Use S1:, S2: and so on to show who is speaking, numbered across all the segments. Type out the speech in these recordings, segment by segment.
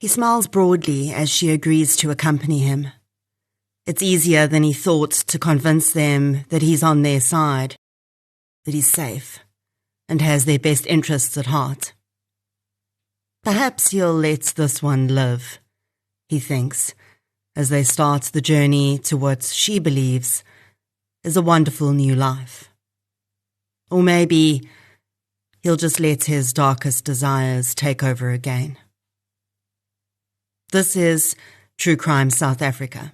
S1: He smiles broadly as she agrees to accompany him. It's easier than he thought to convince them that he's on their side, that he's safe, and has their best interests at heart. Perhaps he'll let this one live, he thinks, as they start the journey to what she believes is a wonderful new life. Or maybe he'll just let his darkest desires take over again. This is True Crime South Africa.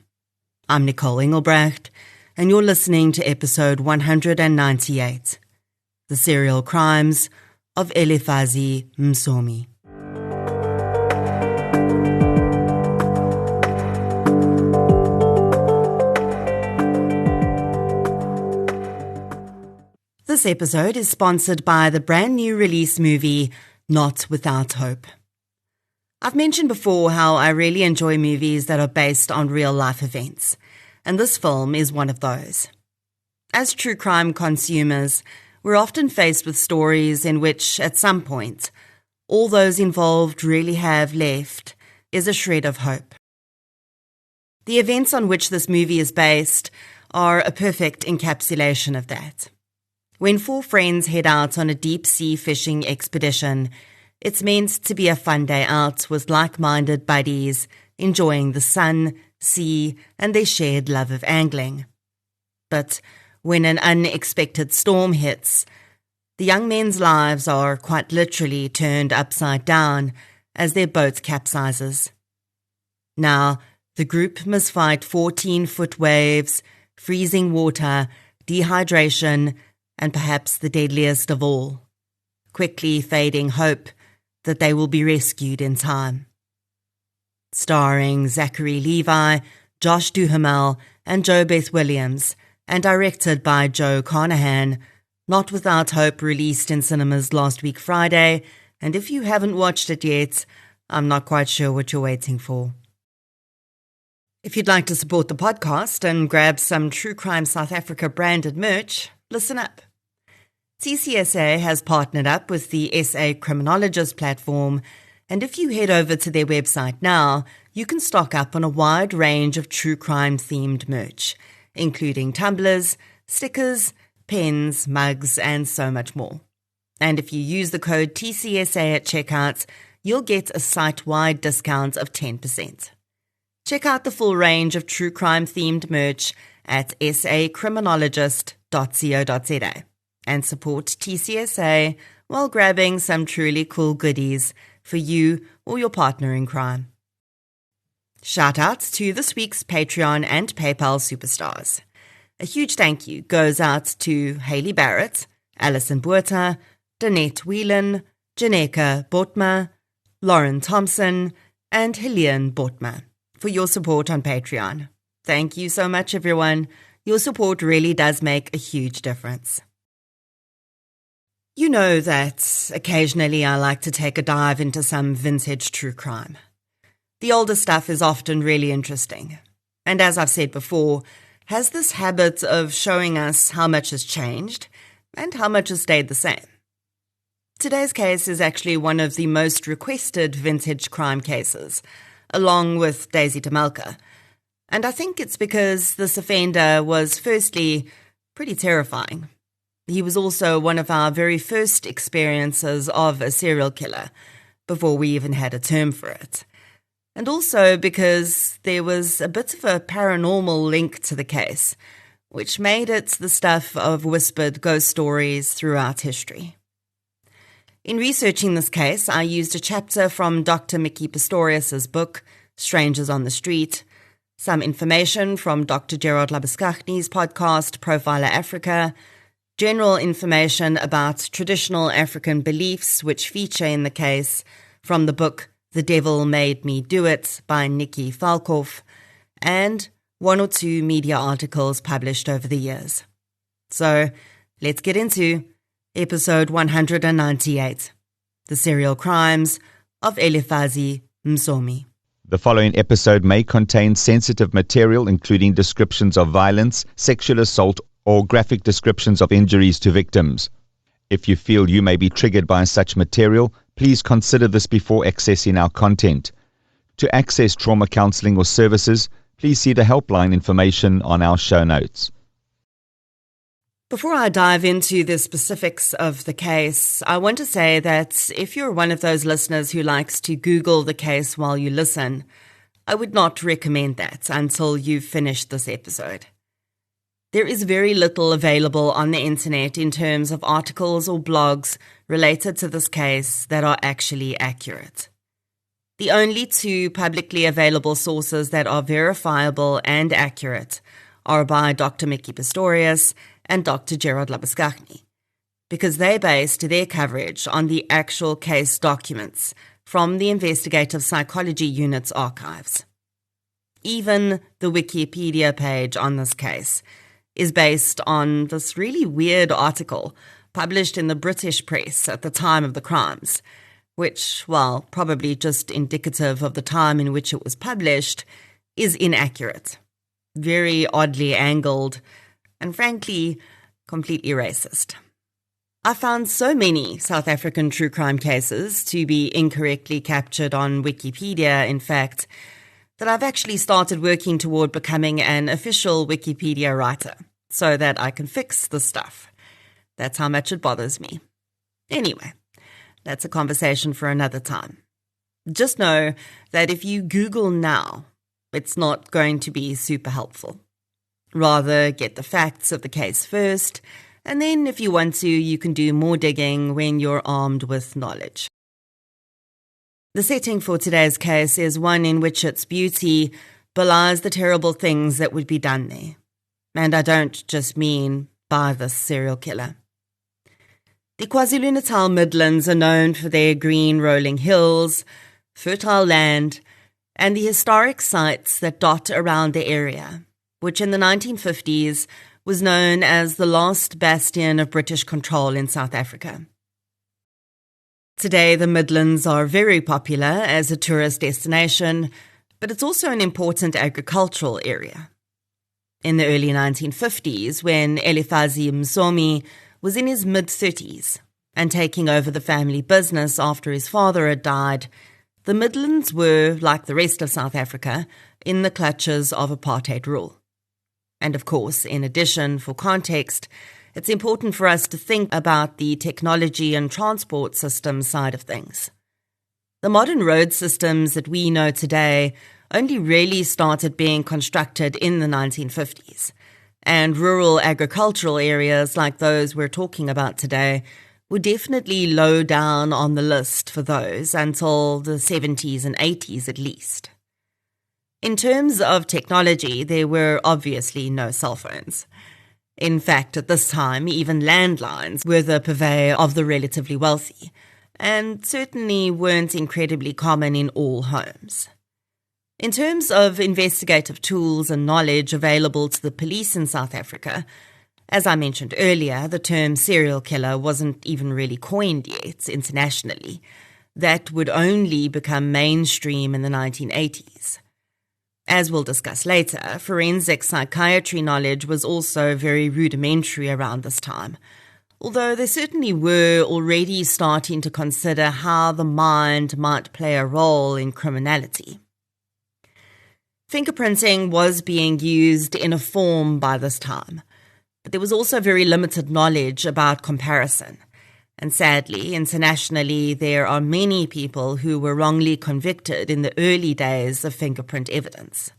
S1: I'm Nicole Engelbrecht, and you're listening to episode 198, The Serial Crimes of Elifasi Msomi. This episode is sponsored by the brand new release movie, Not Without Hope. I've mentioned before how I really enjoy movies that are based on real-life events, and this film is one of those. As true crime consumers, we're often faced with stories in which, at some point, all those involved really have left is a shred of hope. The events on which this movie is based are a perfect encapsulation of that. When four friends head out on a deep-sea fishing expedition, it's meant to be a fun day out with like-minded buddies, enjoying the sun, sea, and their shared love of angling. But when an unexpected storm hits, the young men's lives are quite literally turned upside down as their boat capsizes. Now, the group must fight 14-foot waves, freezing water, dehydration, and perhaps the deadliest of all, quickly fading hope that they will be rescued in time. Starring Zachary Levi, Josh Duhamel, and Jo Beth Williams, and directed by Joe Carnahan, Not Without Hope released in cinemas last week Friday, and if you haven't watched it yet, I'm not quite sure what you're waiting for. If you'd like to support the podcast and grab some True Crime South Africa branded merch, listen up. TCSA has partnered up with the SA Criminologist platform, and if you head over to their website now, you can stock up on a wide range of true crime-themed merch, including tumblers, stickers, pens, mugs, and so much more. And if you use the code TCSA at checkout, you'll get a site-wide discount of 10%. Check out the full range of true crime-themed merch at sacriminologist.co.za. and support TCSA while grabbing some truly cool goodies for you or your partner in crime. Shout-outs to this week's Patreon and PayPal superstars. A huge thank you goes out to Hayley Barrett, Alison Buerta, Danette Whelan, Janeka Botma, Lauren Thompson, and Helene Botma for your support on Patreon. Thank you so much, everyone. Your support really does make a huge difference. You know that occasionally I like to take a dive into some vintage true crime. The older stuff is often really interesting, and as I've said before, has this habit of showing us how much has changed and how much has stayed the same. Today's case is actually one of the most requested vintage crime cases, along with Daisy Tamelka, and I think it's because this offender was firstly pretty terrifying. He was also one of our very first experiences of a serial killer, before we even had a term for it. And also because there was a bit of a paranormal link to the case, which made it the stuff of whispered ghost stories throughout history. In researching this case, I used a chapter from Dr. Mickey Pistorius's book, Strangers on the Street, some information from Dr. Gerard Labuskaghni's podcast, Profiler Africa, general information about traditional African beliefs which feature in the case from the book The Devil Made Me Do It by Nikki Falkhoff, and one or two media articles published over the years. So, let's get into episode 198, The Serial Crimes of Elifasi Msomi.
S2: The following episode may contain sensitive material including descriptions of violence, sexual assault, or graphic descriptions of injuries to victims. If you feel you may be triggered by such material, please consider this before accessing our content. To access trauma counseling or services, please see the helpline information on our show notes.
S1: Before I dive into the specifics of the case, I want to say that if you're one of those listeners who likes to Google the case while you listen, I would not recommend that until you've finished this episode. There is very little available on the internet in terms of articles or blogs related to this case that are actually accurate. The only two publicly available sources that are verifiable and accurate are by Dr. Mickey Pistorius and Dr. Gerard Labuschagne, because they based their coverage on the actual case documents from the Investigative Psychology Unit's archives. Even the Wikipedia page on this case is based on this really weird article published in the British press at the time of the crimes, which, while probably just indicative of the time in which it was published, is inaccurate, very oddly angled, and frankly, completely racist. I found so many South African true crime cases to be incorrectly captured on Wikipedia, in fact, that I've actually started working toward becoming an official Wikipedia writer so that I can fix the stuff. That's how much it bothers me. Anyway, that's a conversation for another time. Just know that if you Google now, it's not going to be super helpful. Rather, get the facts of the case first, and then if you want to, you can do more digging when you're armed with knowledge. The setting for today's case is one in which its beauty belies the terrible things that would be done there. And I don't just mean by this serial killer. The KwaZulu-Natal Midlands are known for their green rolling hills, fertile land, and the historic sites that dot around the area, which in the 1950s was known as the last bastion of British control in South Africa. Today, the Midlands are very popular as a tourist destination, but it's also an important agricultural area. In the early 1950s, when Elifasi Msomi was in his mid-30s and taking over the family business after his father had died, the Midlands were, like the rest of South Africa, in the clutches of apartheid rule. And of course, in addition, for context, it's important for us to think about the technology and transport system side of things. The modern road systems that we know today only really started being constructed in the 1950s, and rural agricultural areas like those we're talking about today were definitely low down on the list for those until the 70s and 80s at least. In terms of technology, there were obviously no cell phones. In fact, at this time, even landlines were the purveyor of the relatively wealthy, and certainly weren't incredibly common in all homes. In terms of investigative tools and knowledge available to the police in South Africa, as I mentioned earlier, the term serial killer wasn't even really coined yet internationally. That would only become mainstream in the 1980s. As we'll discuss later, forensic psychiatry knowledge was also very rudimentary around this time, although they certainly were already starting to consider how the mind might play a role in criminality. Fingerprinting was being used in a form by this time, but there was also very limited knowledge about comparison. And sadly, internationally, there are many people who were wrongly convicted in the early days of fingerprint evidence.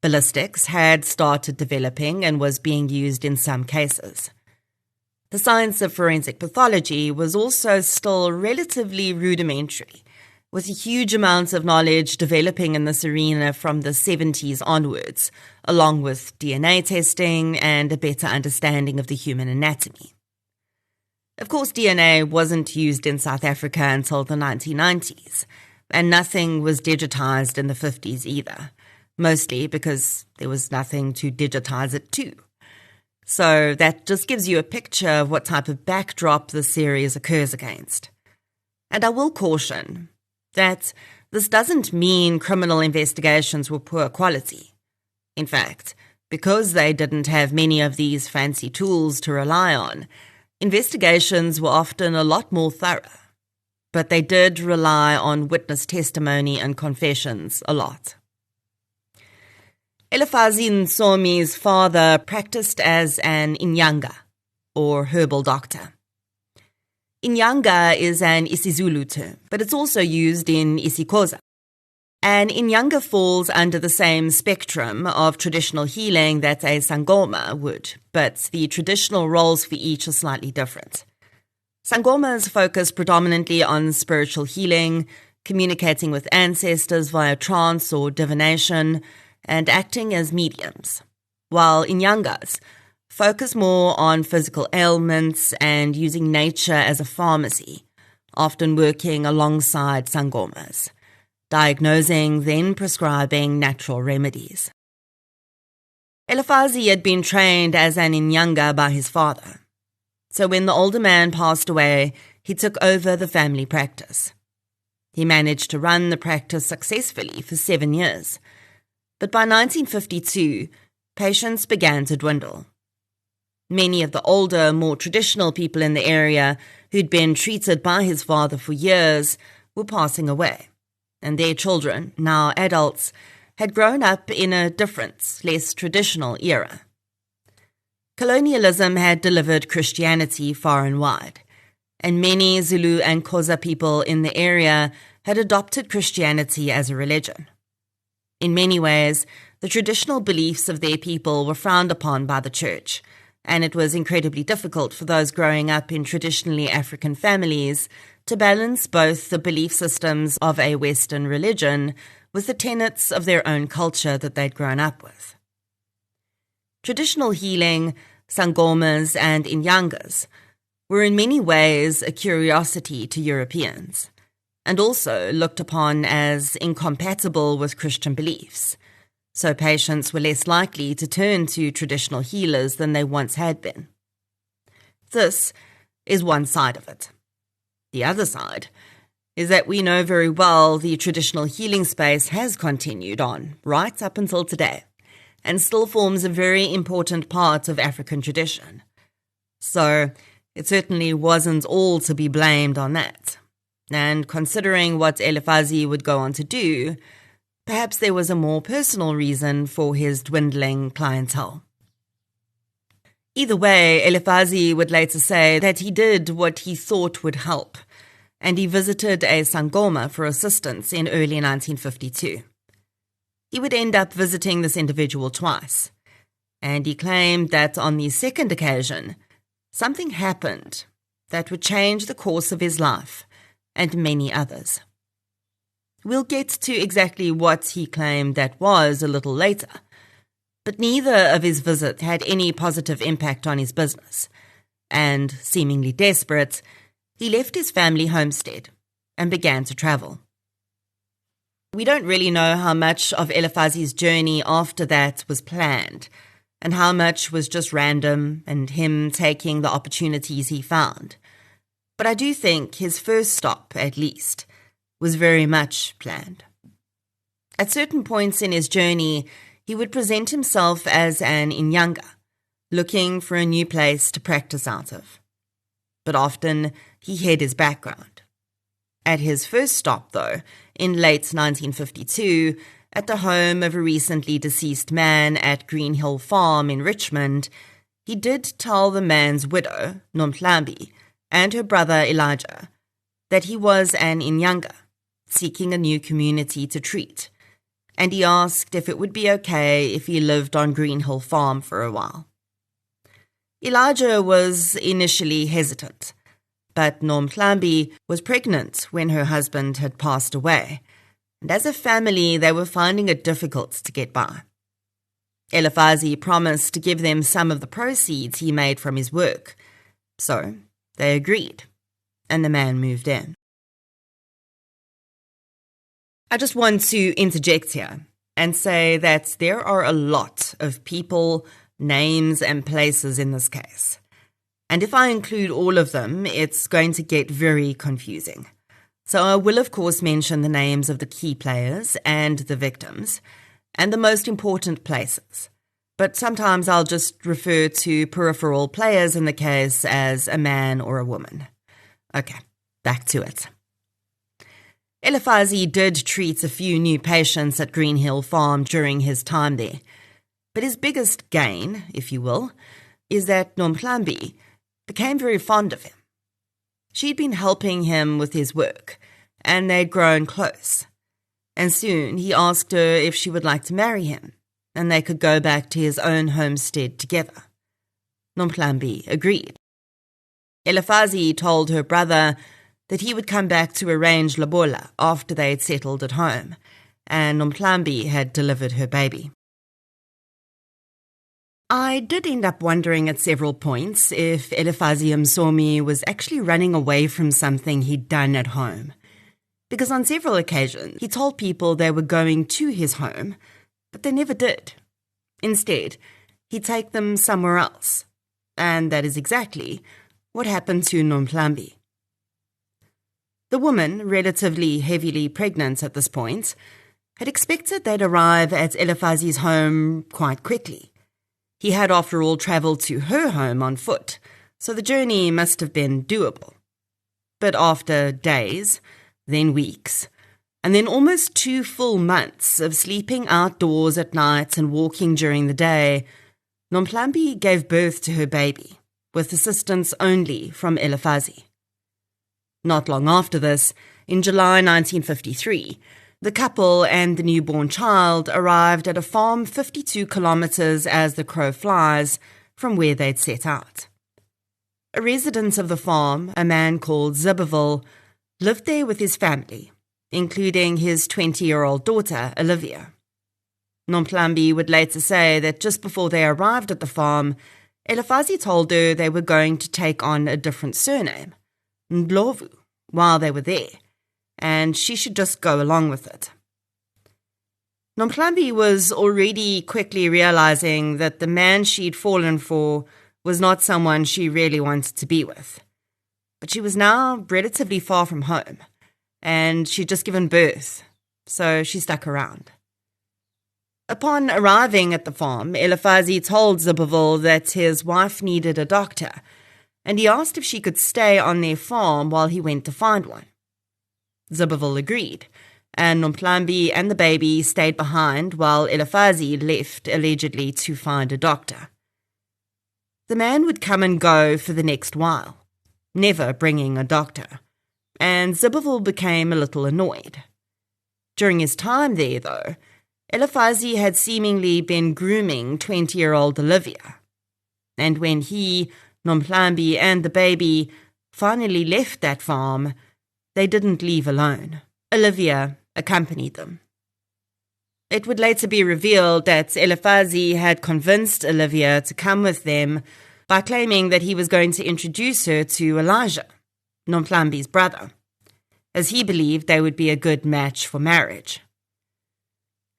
S1: Ballistics had started developing and was being used in some cases. The science of forensic pathology was also still relatively rudimentary, with huge amounts of knowledge developing in this arena from the 70s onwards, along with DNA testing and a better understanding of the human anatomy. Of course, DNA wasn't used in South Africa until the 1990s, and nothing was digitized in the 50s either, mostly because there was nothing to digitize it to. So that just gives you a picture of what type of backdrop the series occurs against. And I will caution that this doesn't mean criminal investigations were poor quality. In fact, because they didn't have many of these fancy tools to rely on, investigations were often a lot more thorough. but they did rely on witness testimony and confessions a lot. Elifasi Msomi's father practiced as an inyanga, or herbal doctor. Inyanga is an isiZulu term, but it's also used in isiXhosa. An inyanga falls under the same spectrum of traditional healing that a sangoma would, but the traditional roles for each are slightly different. Sangomas focus predominantly on spiritual healing, communicating with ancestors via trance or divination, and acting as mediums, while inyangas focus more on physical ailments and using nature as a pharmacy, often working alongside sangomas, diagnosing, then prescribing natural remedies. Elifasi had been trained as an inyanga by his father, so when the older man passed away, he took over the family practice. He managed to run the practice successfully for 7 years, but by 1952, patients began to dwindle. Many of the older, more traditional people in the area who'd been treated by his father for years were passing away, and their children, now adults, had grown up in a different, less traditional era. Colonialism had delivered Christianity far and wide, and many Zulu and Xhosa people in the area had adopted Christianity as a religion. In many ways, the traditional beliefs of their people were frowned upon by the church, and it was incredibly difficult for those growing up in traditionally African families to balance both the belief systems of a Western religion with the tenets of their own culture that they'd grown up with. Traditional healing, sangomas, and inyangas were in many ways a curiosity to Europeans, and also looked upon as incompatible with Christian beliefs, so patients were less likely to turn to traditional healers than they once had been. This is one side of it. The other side is that we know very well the traditional healing space has continued on right up until today, and still forms a very important part of African tradition. So it certainly wasn't all to be blamed on that. And considering what Elifasi would go on to do, perhaps there was a more personal reason for his dwindling clientele. Either way, Elifasi would later say that he did what he thought would help, and he visited a sangoma for assistance in early 1952. He would end up visiting this individual twice, and he claimed that on the second occasion, something happened that would change the course of his life and many others. We'll get to exactly what he claimed that was a little later, but neither of his visits had any positive impact on his business, and, seemingly desperate, he left his family homestead and began to travel. We don't really know how much of Elifasi's journey after that was planned, and how much was just random and him taking the opportunities he found. But I do think his first stop, at least, was very much planned. At certain points in his journey, he would present himself as an inyanga, looking for a new place to practice out of. But often, he hid his background. At his first stop, though, in late 1952, at the home of a recently deceased man at Green Hill Farm in Richmond, he did tell the man's widow, Nomhlambi, and her brother Elijah, that he was an inyanga, seeking a new community to treat, and he asked if it would be okay if he lived on Green Hill Farm for a while. Elijah was initially hesitant, but Nomhlambi was pregnant when her husband had passed away, and as a family they were finding it difficult to get by. Elifasi promised to give them some of the proceeds he made from his work, so they agreed, and the man moved in. I just want to interject here and say that there are a lot of people, names, and places in this case. And if I include all of them, it's going to get very confusing. So I will, of course, mention the names of the key players and the victims, and the most important places. But sometimes I'll just refer to peripheral players in the case as a man or a woman. Okay, back to it. Elifasi did treat a few new patients at Green Hill Farm during his time there, but his biggest gain, if you will, is that Nomhlambi became very fond of him. She'd been helping him with his work, and they'd grown close. And soon he asked her if she would like to marry him, and they could go back to his own homestead together. Nomhlambi agreed. Elifasi told her brother that he would come back to arrange lobola after they had settled at home, and Nomhlambi had delivered her baby. I did end up wondering at several points if Elifasi Msomi was actually running away from something he'd done at home, because on several occasions he told people they were going to his home, but they never did. Instead, he'd take them somewhere else, and that is exactly what happened to Nomhlambi. The woman, relatively heavily pregnant at this point, had expected they'd arrive at Elifasi's home quite quickly. He had, after all, travelled to her home on foot, so the journey must have been doable. But after days, then weeks, and then almost 2 full months of sleeping outdoors at night and walking during the day, Nomhlambi gave birth to her baby, with assistance only from Elifasi. Not long after this, in July 1953, the couple and the newborn child arrived at a farm 52 kilometres as the crow flies from where they'd set out. A resident of the farm, a man called Zibaville, lived there with his family, including his 20-year-old daughter, Olivia. Nomhlambi would later say that just before they arrived at the farm, Elifasi told her they were going to take on a different surname, Ndlovu, while they were there, and she should just go along with it. Nomhlambi was already quickly realizing that the man she'd fallen for was not someone she really wanted to be with. But she was now relatively far from home, and she'd just given birth, so she stuck around. Upon arriving at the farm, Elifasi told Zibaville that his wife needed a doctor, and he asked if she could stay on their farm while he went to find one. Zibaville agreed, and Nomhlambi and the baby stayed behind while Elifasi left, allegedly to find a doctor. The man would come and go for the next while, never bringing a doctor, and Zibaville became a little annoyed. During his time there, though, Elifasi had seemingly been grooming 20-year-old Olivia, and when he, Nomhlambi and the baby finally left that farm, they didn't leave alone. Olivia accompanied them. It would later be revealed that Elifasi had convinced Olivia to come with them by claiming that he was going to introduce her to Elijah, Nomhlambi's brother, as he believed they would be a good match for marriage.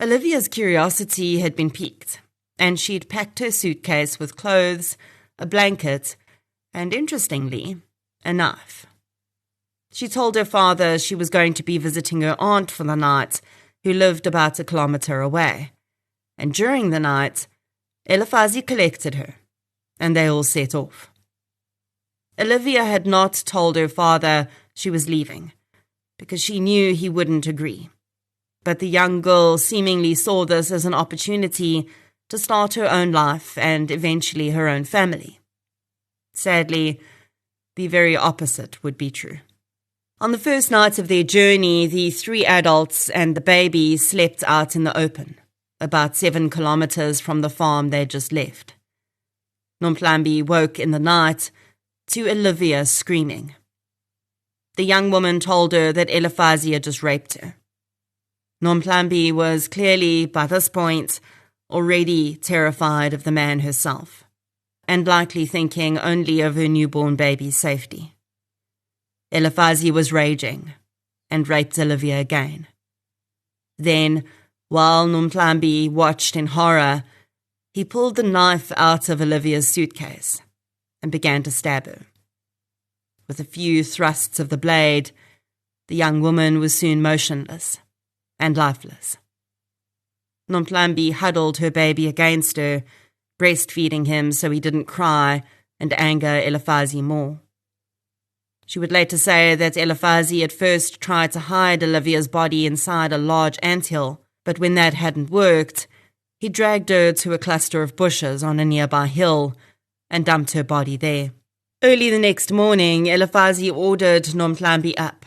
S1: Olivia's curiosity had been piqued, and she'd packed her suitcase with clothes, a blanket, and, interestingly, a knife. She told her father she was going to be visiting her aunt for the night, who lived about 1 kilometre away, and during the night, Elifasi collected her, and they all set off. Olivia had not told her father she was leaving, because she knew he wouldn't agree, but the young girl seemingly saw this as an opportunity to start her own life and eventually her own family. Sadly, the very opposite would be true. On the first night of their journey, the 3 adults and the baby slept out in the open, about 7 kilometres from the farm they'd just left. Nomhlambi woke in the night to Olivia screaming. The young woman told her that Elifasi had just raped her. Nomhlambi was clearly, by this point, already terrified of the man herself, and likely thinking only of her newborn baby's safety. Elifasi was raging and raped Olivia again. Then, while Nomhlambi watched in horror, he pulled the knife out of Olivia's suitcase and began to stab her. With a few thrusts of the blade, the young woman was soon motionless and lifeless. Nomhlambi huddled her baby against her, breastfeeding him so he didn't cry and anger Elifasi more. She would later say that Elifasi at first tried to hide Olivia's body inside a large anthill, but when that hadn't worked, he dragged her to a cluster of bushes on a nearby hill and dumped her body there. Early the next morning, Elifasi ordered Nomhlambi up,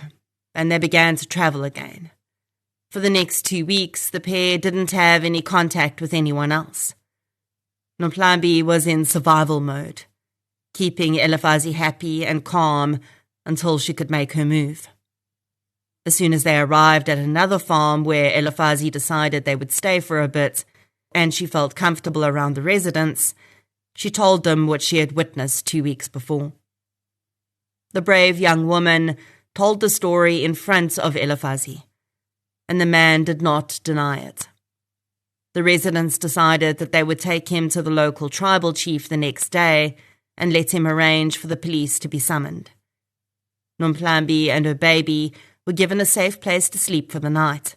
S1: and they began to travel again. For the next 2 weeks, the pair didn't have any contact with anyone else. Nomhlambi was in survival mode, keeping Elifasi happy and calm until she could make her move. As soon as they arrived at another farm where Elifasi decided they would stay for a bit and she felt comfortable around the residents, she told them what she had witnessed 2 weeks before. The brave young woman told the story in front of Elifasi, and the man did not deny it. The residents decided that they would take him to the local tribal chief the next day and let him arrange for the police to be summoned. Nomhlambi and her baby were given a safe place to sleep for the night,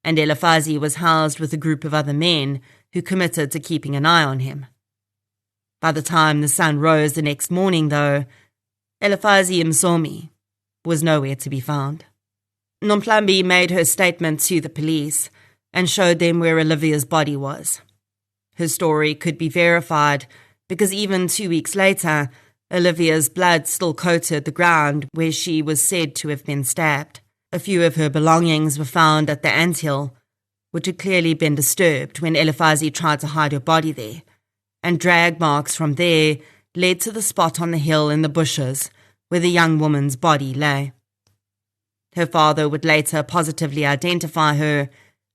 S1: and Elifasi was housed with a group of other men who committed to keeping an eye on him. By the time the sun rose the next morning, though, Elifasi Msomi was nowhere to be found. Nomhlambi made her statement to the police and showed them where Olivia's body was. Her story could be verified because even 2 weeks later, Olivia's blood still coated the ground where she was said to have been stabbed. A few of her belongings were found at the anthill, which had clearly been disturbed when Elifasi tried to hide her body there, and drag marks from there led to the spot on the hill in the bushes where the young woman's body lay. Her father would later positively identify her,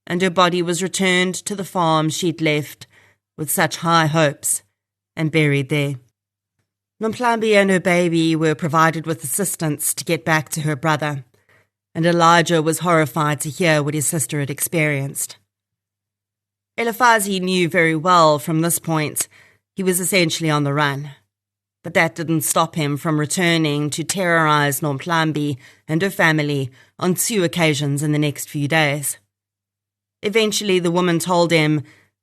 S1: and her body was returned to the farm she'd left with such high hopes and buried there. Nomhlambi and her baby were provided with assistance to get back to her brother, and Elijah was horrified to hear what his sister had experienced. Elifasi knew very well from this point he was essentially on the run, but that didn't stop him from returning to terrorize Nomhlambi and her family on 2 occasions in the next few days. Eventually, the woman told him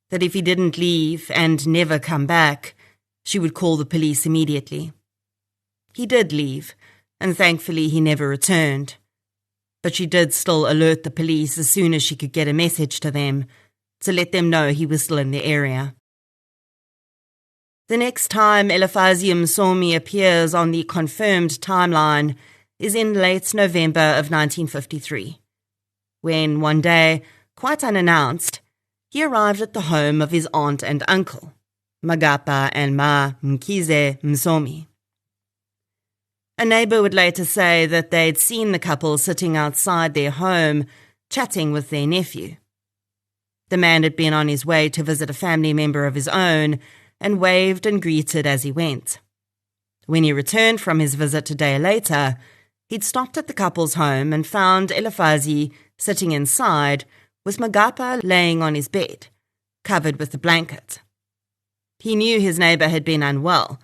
S1: that if he didn't leave and never come back, she would call the police immediately. He did leave, and thankfully he never returned. But she did still alert the police as soon as she could get a message to them to let them know he was still in the area. The next time Elifasi Msomi appears on the confirmed timeline is in late November of 1953, when one day, quite unannounced, he arrived at the home of his aunt and uncle, Magapa and Ma Mkize Msomi. A neighbour would later say that they'd seen the couple sitting outside their home, chatting with their nephew. The man had been on his way to visit a family member of his own and waved and greeted as he went. When he returned from his visit a day later, he'd stopped at the couple's home and found Elifasi sitting inside with Magapa laying on his bed, covered with a blanket. He knew his neighbour had been unwell,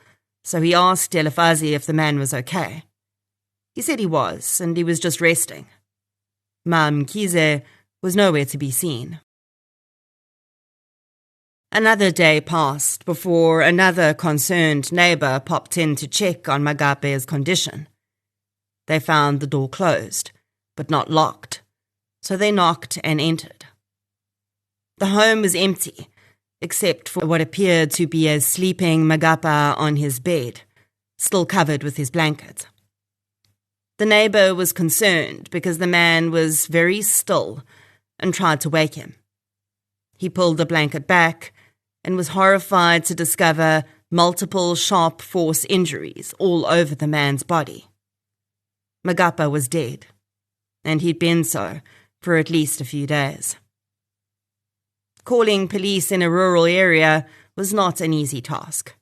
S1: so he asked Elifasi if the man was okay. He said he was, and he was just resting. Ma Mkize was nowhere to be seen. Another day passed before another concerned neighbour popped in to check on Magape's condition. They found the door closed, but not locked, so they knocked and entered. The home was empty, except for what appeared to be a sleeping Magapa on his bed, still covered with his blanket. The neighbour was concerned because the man was very still and tried to wake him. He pulled the blanket back and was horrified to discover multiple sharp force injuries all over the man's body. Magapa was dead, and he'd been so for at least a few days. Calling police in a rural area was not an easy task.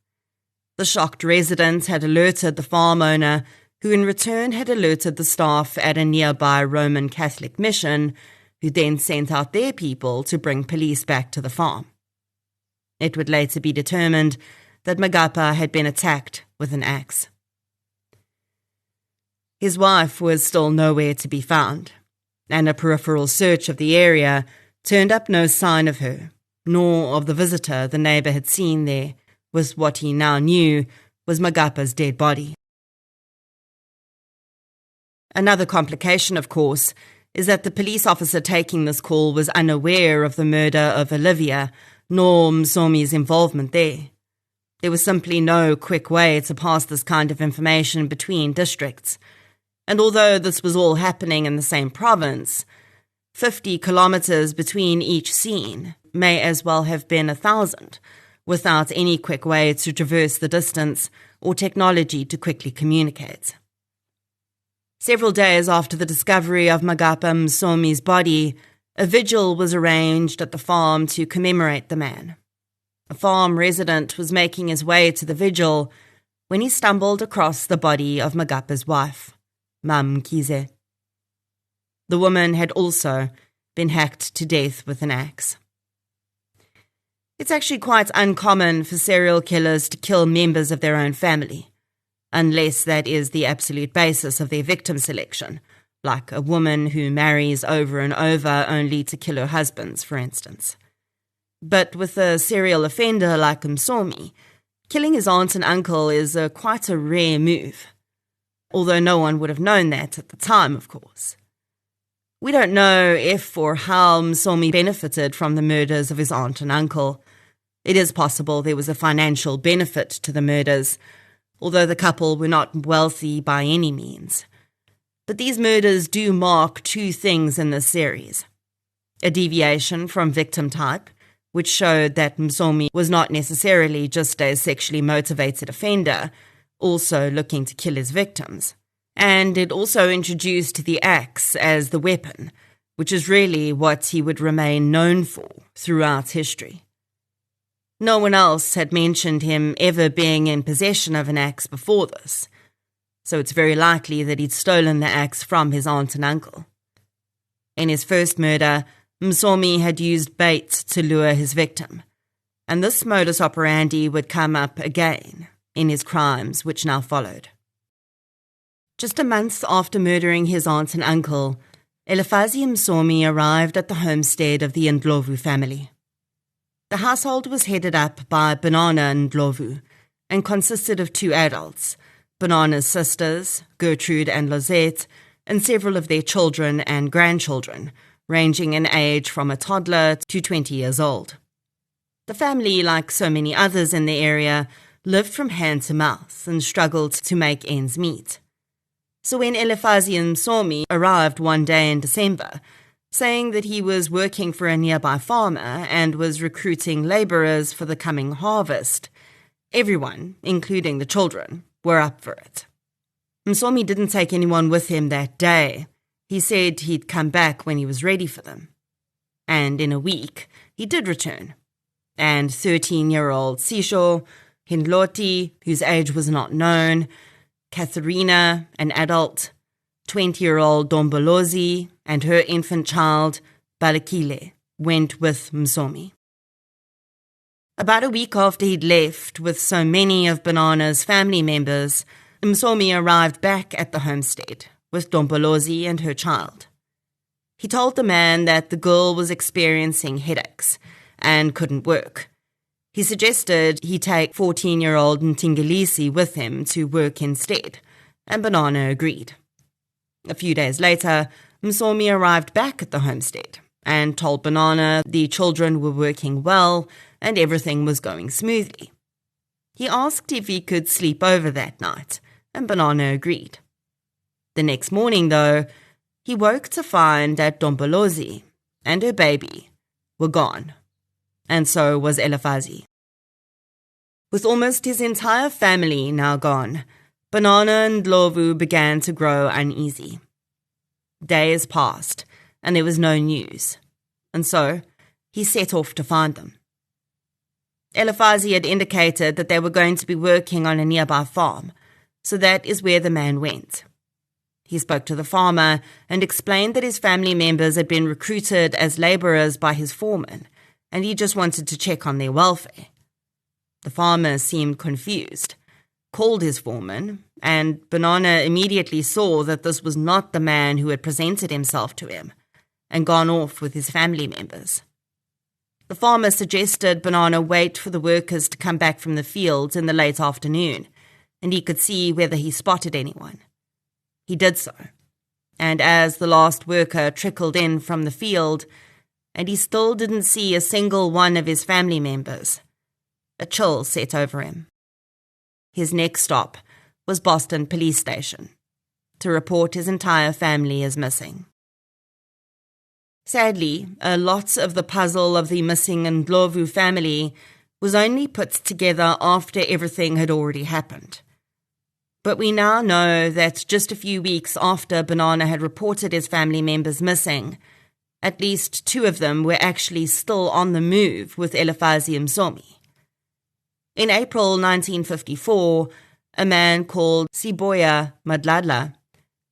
S1: The shocked residents had alerted the farm owner, who in return had alerted the staff at a nearby Roman Catholic mission, who then sent out their people to bring police back to the farm. It would later be determined that Magapa had been attacked with an axe. His wife was still nowhere to be found, and a peripheral search of the area turned up no sign of her, nor of the visitor the neighbour had seen there, with what he now knew was Magapa's dead body. Another complication, of course, is that the police officer taking this call was unaware of the murder of Olivia, nor Msomi's involvement there. There was simply no quick way to pass this kind of information between districts. And although this was all happening in the same province, 50 kilometers between each scene may as well have been 1,000, without any quick way to traverse the distance or technology to quickly communicate. Several days after the discovery of Magapa Msomi's body, a vigil was arranged at the farm to commemorate the man. A farm resident was making his way to the vigil when he stumbled across the body of Magapa's wife, Mam Kize. The woman had also been hacked to death with an axe. It's actually quite uncommon for serial killers to kill members of their own family, unless that is the absolute basis of their victim selection, like a woman who marries over and over only to kill her husbands, for instance. But with a serial offender like Msomi, killing his aunt and uncle is quite a rare move, although no one would have known that at the time, of course. We don't know if or how Msomi benefited from the murders of his aunt and uncle. It is possible there was a financial benefit to the murders, although the couple were not wealthy by any means. But these murders do mark two things in this series: a deviation from victim type, which showed that Msomi was not necessarily just a sexually motivated offender, also looking to kill his victims. And it also introduced the axe as the weapon, which is really what he would remain known for throughout history. No one else had mentioned him ever being in possession of an axe before this, so it's very likely that he'd stolen the axe from his aunt and uncle. In his first murder, Msomi had used bait to lure his victim, and this modus operandi would come up again in his crimes which now followed. Just a month after murdering his aunt and uncle, Elifasi Msomi arrived at the homestead of the Ndlovu family. The household was headed up by Banana Ndlovu and consisted of two adults, Banana's sisters, Gertrude and Lozette, and several of their children and grandchildren, ranging in age from a toddler to 20 years old. The family, like so many others in the area, lived from hand to mouth and struggled to make ends meet. So when Elifasi Msomi arrived one day in December, saying that he was working for a nearby farmer and was recruiting labourers for the coming harvest, everyone, including the children, were up for it. Msomi didn't take anyone with him that day. He said he'd come back when he was ready for them. And in a week, he did return. And 13-year-old Sisho, Hindloti, whose age was not known, Katharina, an adult, 20-year-old Dombolozi, and her infant child, Balakile, went with Msomi. About a week after he'd left with so many of Banana's family members, Msomi arrived back at the homestead with Dombolozi and her child. He told the man that the girl was experiencing headaches and couldn't work. He suggested he take 14-year-old Ntingalisi with him to work instead, and Banana agreed. A few days later, Msomi arrived back at the homestead and told Banana the children were working well and everything was going smoothly. He asked if he could sleep over that night, and Banana agreed. The next morning, though, he woke to find that Dombolozi and her baby were gone, and so was Elifasi. With almost his entire family now gone, Banana Ndlovu began to grow uneasy. Days passed, and there was no news, and so he set off to find them. Elifasi had indicated that they were going to be working on a nearby farm, so that is where the man went. He spoke to the farmer and explained that his family members had been recruited as labourers by his foreman, and he just wanted to check on their welfare. The farmer seemed confused, called his foreman, and Banana immediately saw that this was not the man who had presented himself to him, and gone off with his family members. The farmer suggested Banana wait for the workers to come back from the fields in the late afternoon, and he could see whether he spotted anyone. He did so, and as the last worker trickled in from the field, and he still didn't see a single one of his family members, a chill set over him. His next stop was Boston Police Station, to report his entire family as missing. Sadly, a lot of the puzzle of the missing Ndlovu family was only put together after everything had already happened. But we now know that just a few weeks after Banana had reported his family members missing, at least 2 of them were actually still on the move with Elifasi and Msomi. In April 1954, a man called Siboya Madladla,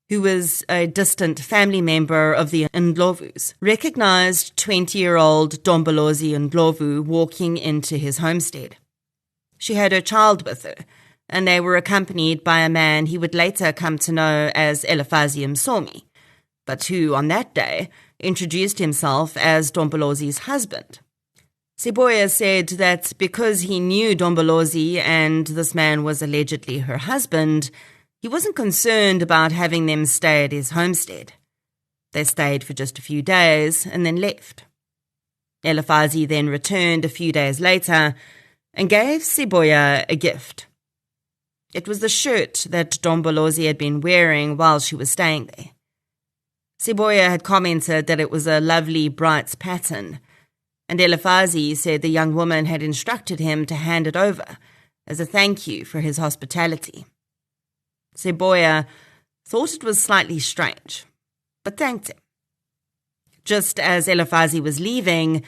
S1: who was a distant family member of the Ndlovus, recognized 20-year-old Dombolozi Ndlovu walking into his homestead. She had her child with her, and they were accompanied by a man he would later come to know as Elifasi Msomi, but who, on that day, introduced himself as Dombolozi's husband. Siboya said that because he knew Dombolozi and this man was allegedly her husband, he wasn't concerned about having them stay at his homestead. They stayed for just a few days and then left. Elifasi then returned a few days later and gave Siboya a gift. It was the shirt that Dombolozi had been wearing while she was staying there. Siboya had commented that it was a lovely, bright pattern, and Elifasi said the young woman had instructed him to hand it over as a thank you for his hospitality. Siboya thought it was slightly strange, but thanked him. Just as Elifasi was leaving,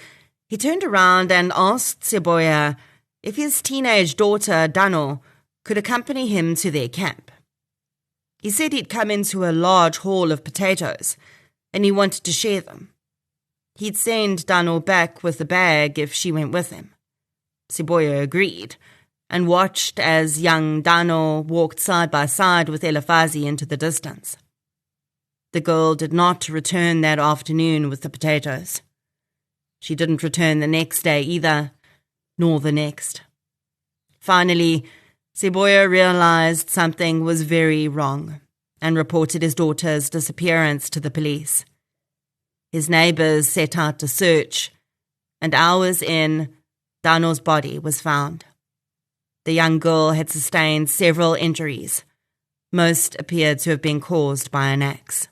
S1: he turned around and asked Siboya if his teenage daughter, Dano, could accompany him to their camp. He said he'd come into a large haul of potatoes, and he wanted to share them. He'd send Dano back with the bag if she went with him. Siboya agreed, and watched as young Dano walked side by side with Elifasi into the distance. The girl did not return that afternoon with the potatoes. She didn't return the next day either, nor the next. Finally, Siboya realized something was very wrong and reported his daughter's disappearance to the police. His neighbors set out to search, and hours in, Dano's body was found. The young girl had sustained several injuries. Most appeared to have been caused by an axe.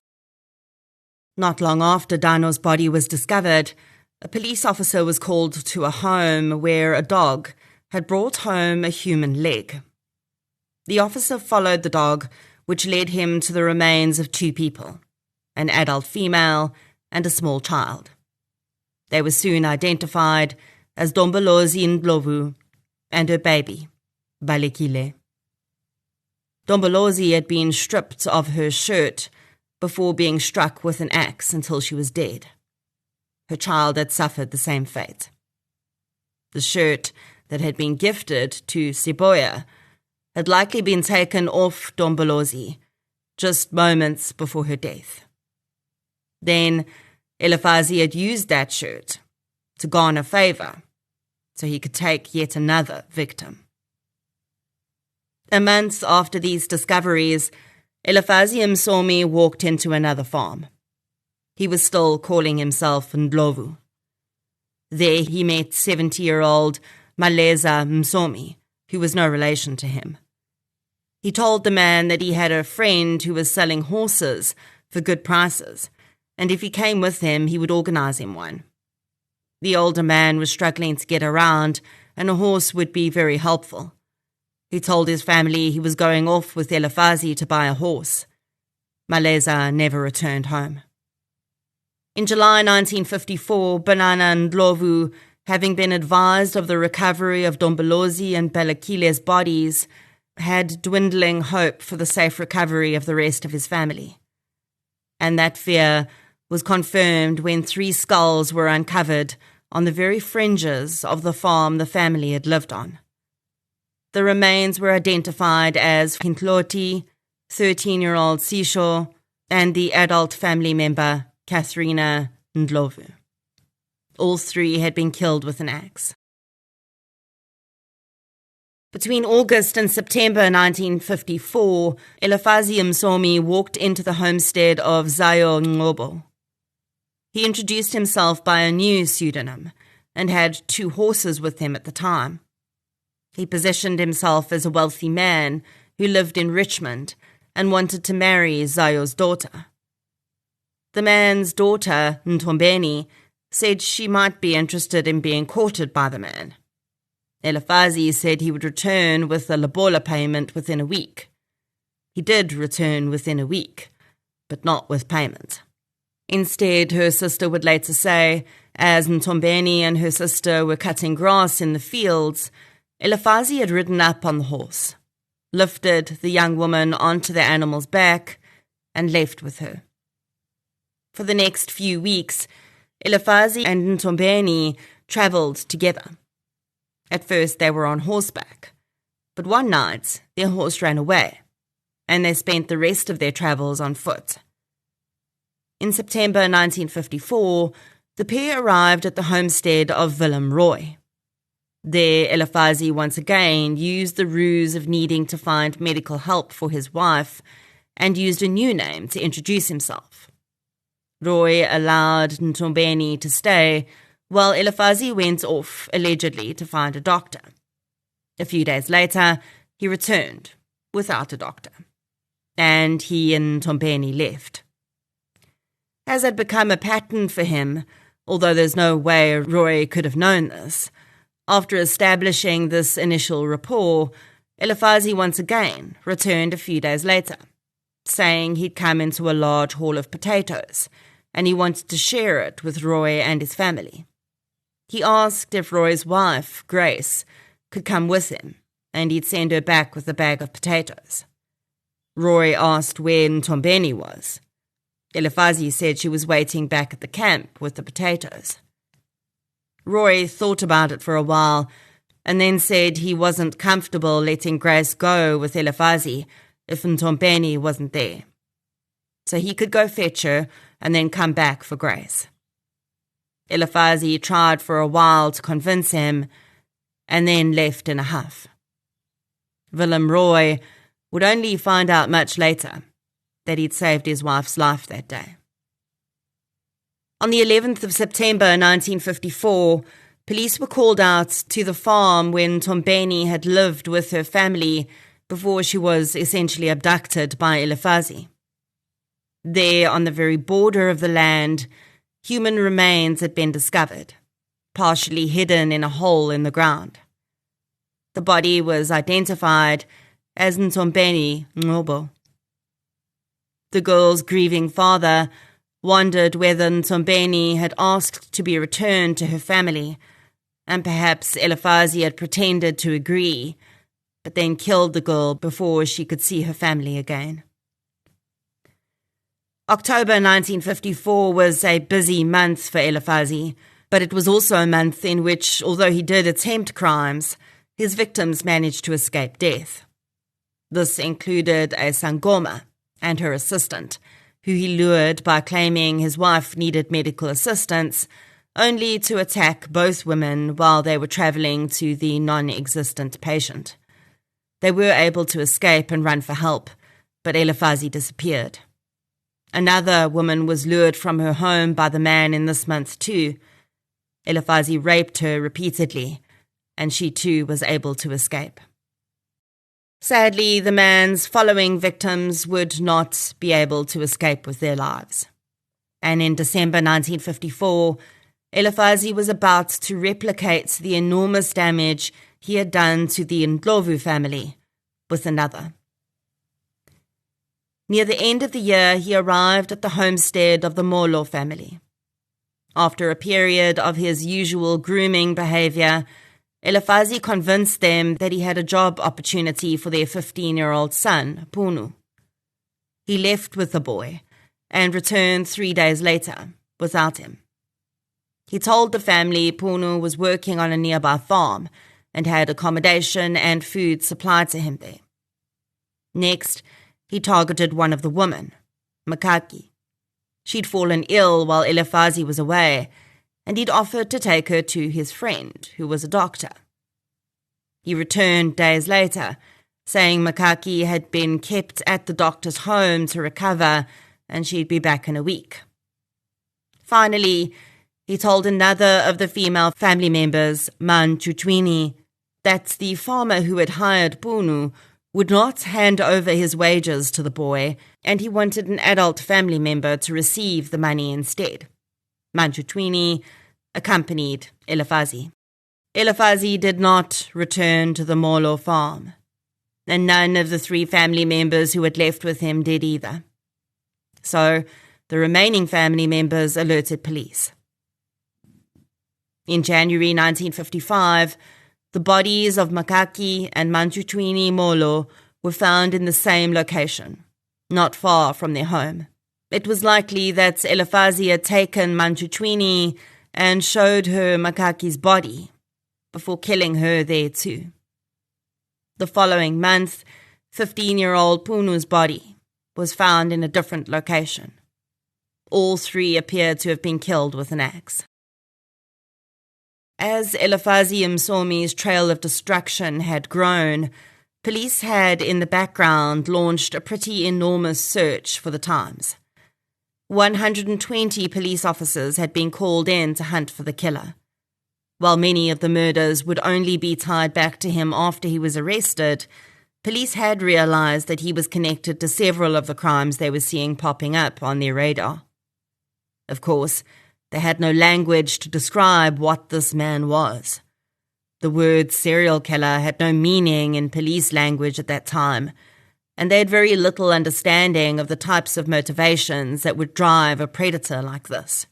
S1: Not long after Dano's body was discovered, a police officer was called to a home where a dog had brought home a human leg. The officer followed the dog, which led him to the remains of 2 people, an adult female and a small child. They were soon identified as Dombolozi Ndlovu and her baby, Balekile. Dombolozi had been stripped of her shirt before being struck with an axe until she was dead. Her child had suffered the same fate. The shirt that had been gifted to Siboya had likely been taken off Dombolozi just moments before her death. Then Elifasi had used that shirt to garner favor so he could take yet another victim. A month after these discoveries, Elifasi Msomi walked into another farm. He was still calling himself Ndlovu. There he met 70-year-old Maleza Msomi, who was no relation to him. He told the man that he had a friend who was selling horses for good prices, and if he came with him, he would organize him one. The older man was struggling to get around, and a horse would be very helpful. He told his family he was going off with Elifasi to buy a horse. Maleza never returned home. In July 1954, Banana Ndlovu, having been advised of the recovery of Dombolozi and Balakile's bodies, had dwindling hope for the safe recovery of the rest of his family. And that fear was confirmed when 3 skulls were uncovered on the very fringes of the farm the family had lived on. The remains were identified as Kintloti, 13-year-old Sisho, and the adult family member, Katharina Ndlovu. All 3 had been killed with an axe. Between August and September 1954, Elifasi Msomi walked into the homestead of Zayo Ngobo. He introduced himself by a new pseudonym and had 2 horses with him at the time. He positioned himself as a wealthy man who lived in Richmond and wanted to marry Zayo's daughter. The man's daughter, Ntombeni, said she might be interested in being courted by the man. Elifasi said he would return with a lobola payment within a week. He did return within a week, but not with payment. Instead, her sister would later say, as Ntombeni and her sister were cutting grass in the fields, Elifasi had ridden up on the horse, lifted the young woman onto the animal's back, and left with her. For the next few weeks, Elifasi and Ntombeni travelled together. At first they were on horseback, but one night their horse ran away, and they spent the rest of their travels on foot. In September 1954, the pair arrived at the homestead of Willem Roy. There, Elifasi once again used the ruse of needing to find medical help for his wife and used a new name to introduce himself. Roy allowed Ntombeni to stay while Elifasi went off, allegedly, to find a doctor. A few days later, he returned without a doctor, and he and Ntombeni left. As had become a pattern for him, although there's no way Roy could have known this, after establishing this initial rapport, Elifasi once again returned a few days later, saying he'd come into a large haul of potatoes, and he wanted to share it with Roy and his family. He asked if Roy's wife, Grace, could come with him, and he'd send her back with a bag of potatoes. Roy asked where Ntombeni was. Elifasi said she was waiting back at the camp with the potatoes. Roy thought about it for a while, and then said he wasn't comfortable letting Grace go with Elifasi if Ntombeni wasn't there. So he could go fetch her and then come back for Grace. Elifasi tried for a while to convince him, and then left in a huff. Willem Roy would only find out much later that he'd saved his wife's life that day. On the 11th of September 1954, police were called out to the farm when Ntombeni had lived with her family before she was essentially abducted by Elifasi. There, on the very border of the land, human remains had been discovered, partially hidden in a hole in the ground. The body was identified as Ntombeni Ngobo. The girl's grieving father wondered whether Ntombeni had asked to be returned to her family, and perhaps Elifasi had pretended to agree, but then killed the girl before she could see her family again. October 1954 was a busy month for Elifasi, but it was also a month in which, although he did attempt crimes, his victims managed to escape death. This included a sangoma and her assistant, who he lured by claiming his wife needed medical assistance, only to attack both women while they were travelling to the non-existent patient. They were able to escape and run for help, but Elifasi disappeared. Another woman was lured from her home by the man in this month too. Elifasi raped her repeatedly, and she too was able to escape. Sadly, the man's following victims would not be able to escape with their lives. And in December 1954, Elifasi was about to replicate the enormous damage he had done to the Ndlovu family with another. Near the end of the year, he arrived at the homestead of the Molo family. After a period of his usual grooming behaviour, Elifasi convinced them that he had a job opportunity for their 15-year-old son, Punu. He left with the boy and returned 3 days later without him. He told the family Punu was working on a nearby farm and had accommodation and food supplied to him there. Next, he targeted one of the women, Makaki. She'd fallen ill while Elifasi was away, and he'd offered to take her to his friend, who was a doctor. He returned days later, saying Makaki had been kept at the doctor's home to recover and she'd be back in a week. Finally, he told another of the female family members, Manchuchwini, that the farmer who had hired Punu would not hand over his wages to the boy, and he wanted an adult family member to receive the money instead. Manchuchwini accompanied Elifasi. Elifasi did not return to the Molo farm, and none of the 3 family members who had left with him did either. So the remaining family members alerted police. In January 1955, the bodies of Makaki and Manchuchwini Molo were found in the same location, not far from their home. It was likely that Elifasi had taken Manchuchwini and showed her Makaki's body before killing her there too. The following month, 15-year-old Punu's body was found in a different location. All 3 appeared to have been killed with an axe. As Elifasi Msomi's trail of destruction had grown, police had in the background launched a pretty enormous search for the Times. 120 police officers had been called in to hunt for the killer. While many of the murders would only be tied back to him after he was arrested, police had realized that he was connected to several of the crimes they were seeing popping up on their radar. Of course, they had no language to describe what this man was. The word serial killer had no meaning in police language at that time, and they had very little understanding of the types of motivations that would drive a predator like this.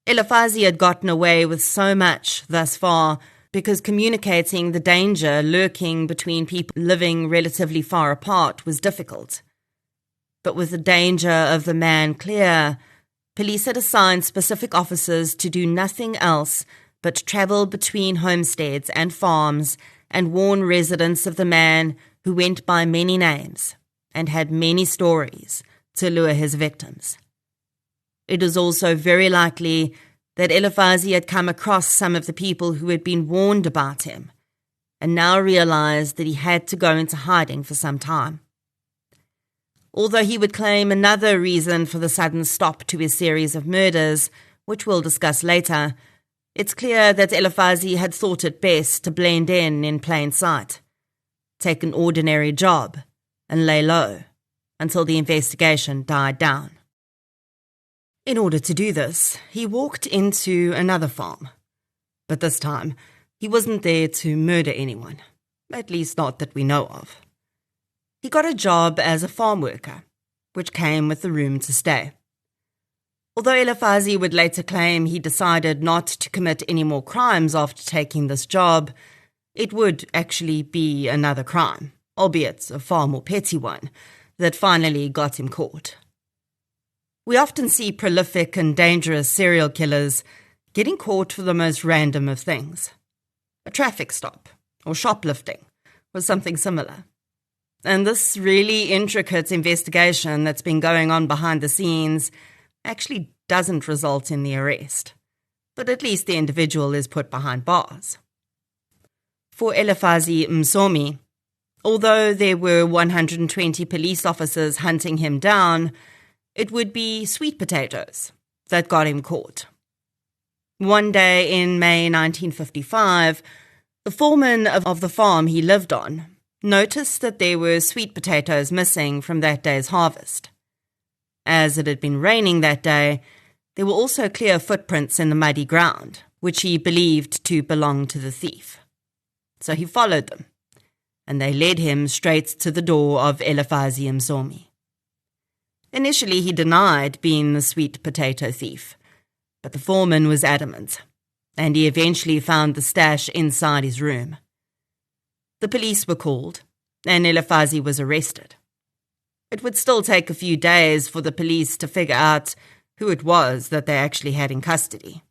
S1: Elifasi had gotten away with so much thus far because communicating the danger lurking between people living relatively far apart was difficult. But with the danger of the man clear, police had assigned specific officers to do nothing else but travel between homesteads and farms and warn residents of the man who went by many names and had many stories to lure his victims. It is also very likely that Elifasi had come across some of the people who had been warned about him and now realized that he had to go into hiding for some time. Although he would claim another reason for the sudden stop to his series of murders, which we'll discuss later, it's clear that Elifasi had thought it best to blend in plain sight, take an ordinary job, and lay low until the investigation died down. In order to do this, he walked into another farm, but this time he wasn't there to murder anyone, at least not that we know of. He got a job as a farm worker, which came with the room to stay. Although Elifasi would later claim he decided not to commit any more crimes after taking this job, it would actually be another crime, albeit a far more petty one, that finally got him caught. We often see prolific and dangerous serial killers getting caught for the most random of things. A traffic stop or shoplifting was something similar. And this really intricate investigation that's been going on behind the scenes actually doesn't result in the arrest, but at least the individual is put behind bars. For Elifasi Msomi, although there were 120 police officers hunting him down, it would be sweet potatoes that got him caught. One day in May 1955, the foreman of the farm he lived on noticed that there were sweet potatoes missing from that day's harvest. As it had been raining that day, there were also clear footprints in the muddy ground, which he believed to belong to the thief. So he followed them, and they led him straight to the door of Elifasi Msomi. Initially, he denied being the sweet potato thief, but the foreman was adamant, and he eventually found the stash inside his room. The police were called, and Elifasi was arrested. It would still take a few days for the police to figure out who it was that they actually had in custody.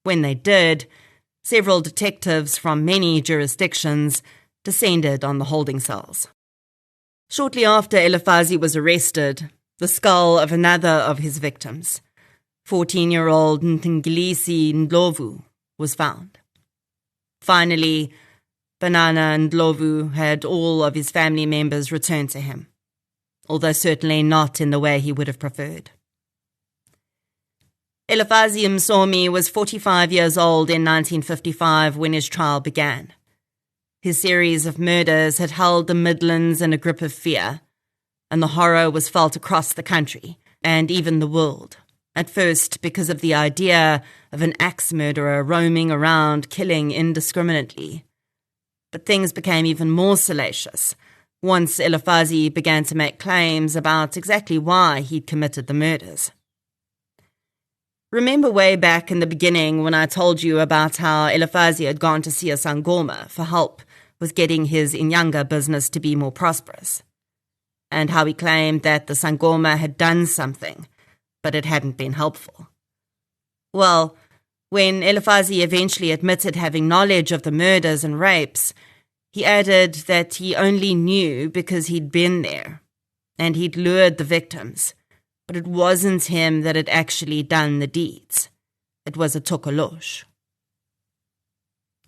S1: When they did, several detectives from many jurisdictions descended on the holding cells. Shortly after Elifasi was arrested, the skull of another of his victims, 14-year-old Ntngilisi Ndlovu, was found. Finally, Banana and Ndlovu had all of his family members returned to him, although certainly not in the way he would have preferred. Elifasi Msomi was 45 years old in 1955 when his trial began. His series of murders had held the Midlands in a grip of fear, and the horror was felt across the country and even the world, at first because of the idea of an axe murderer roaming around killing indiscriminately. But things became even more salacious once Elifasi began to make claims about exactly why he'd committed the murders. Remember way back in the beginning when I told you about how Elifasi had gone to see a sangoma for help with getting his Inyanga business to be more prosperous, and how he claimed that the sangoma had done something, but it hadn't been helpful? Well, when Elifasi eventually admitted having knowledge of the murders and rapes, he added that he only knew because he'd been there, and he'd lured the victims, but it wasn't him that had actually done the deeds. It was a tokolosh.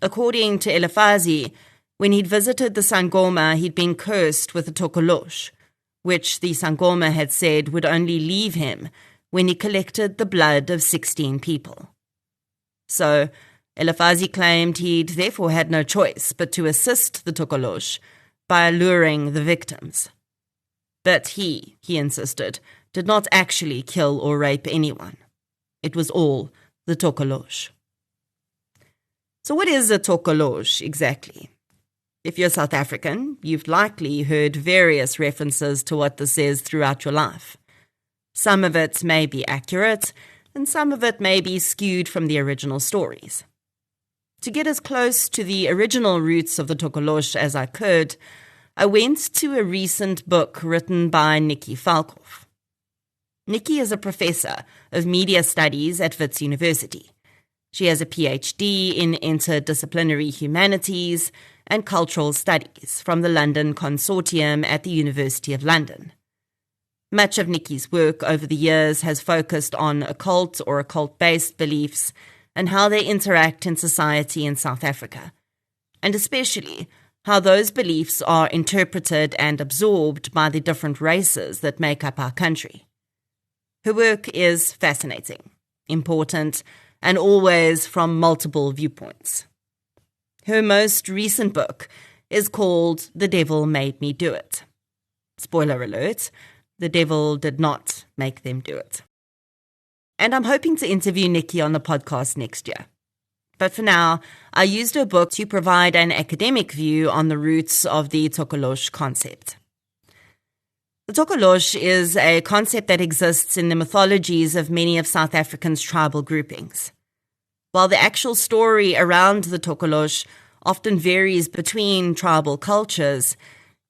S1: According to Elifasi, when he'd visited the sangoma, he'd been cursed with a tokolosh, which the sangoma had said would only leave him when he collected the blood of 16 people. So, Elifasi claimed he'd therefore had no choice but to assist the tokolosh by luring the victims. But he insisted, did not actually kill or rape anyone. It was all the tokolosh. So what is a tokolosh exactly? If you're South African, you've likely heard various references to what this is throughout your life. Some of it may be accurate, and some of it may be skewed from the original stories. To get as close to the original roots of the tokolosh as I could, I went to a recent book written by Nikki Falkhoff. Nikki is a professor of media studies at Wits University. She has a PhD in interdisciplinary humanities and cultural studies from the London Consortium at the University of London. Much of Nikki's work over the years has focused on occult or occult-based beliefs and how they interact in society in South Africa, and especially how those beliefs are interpreted and absorbed by the different races that make up our country. Her work is fascinating, important, and always from multiple viewpoints. Her most recent book is called The Devil Made Me Do It. Spoiler alert, the devil did not make them do it. And I'm hoping to interview Nikki on the podcast next year. But for now, I used her book to provide an academic view on the roots of the tokolosh concept. The tokolosh is a concept that exists in the mythologies of many of South Africa's tribal groupings. While the actual story around the tokolosh often varies between tribal cultures,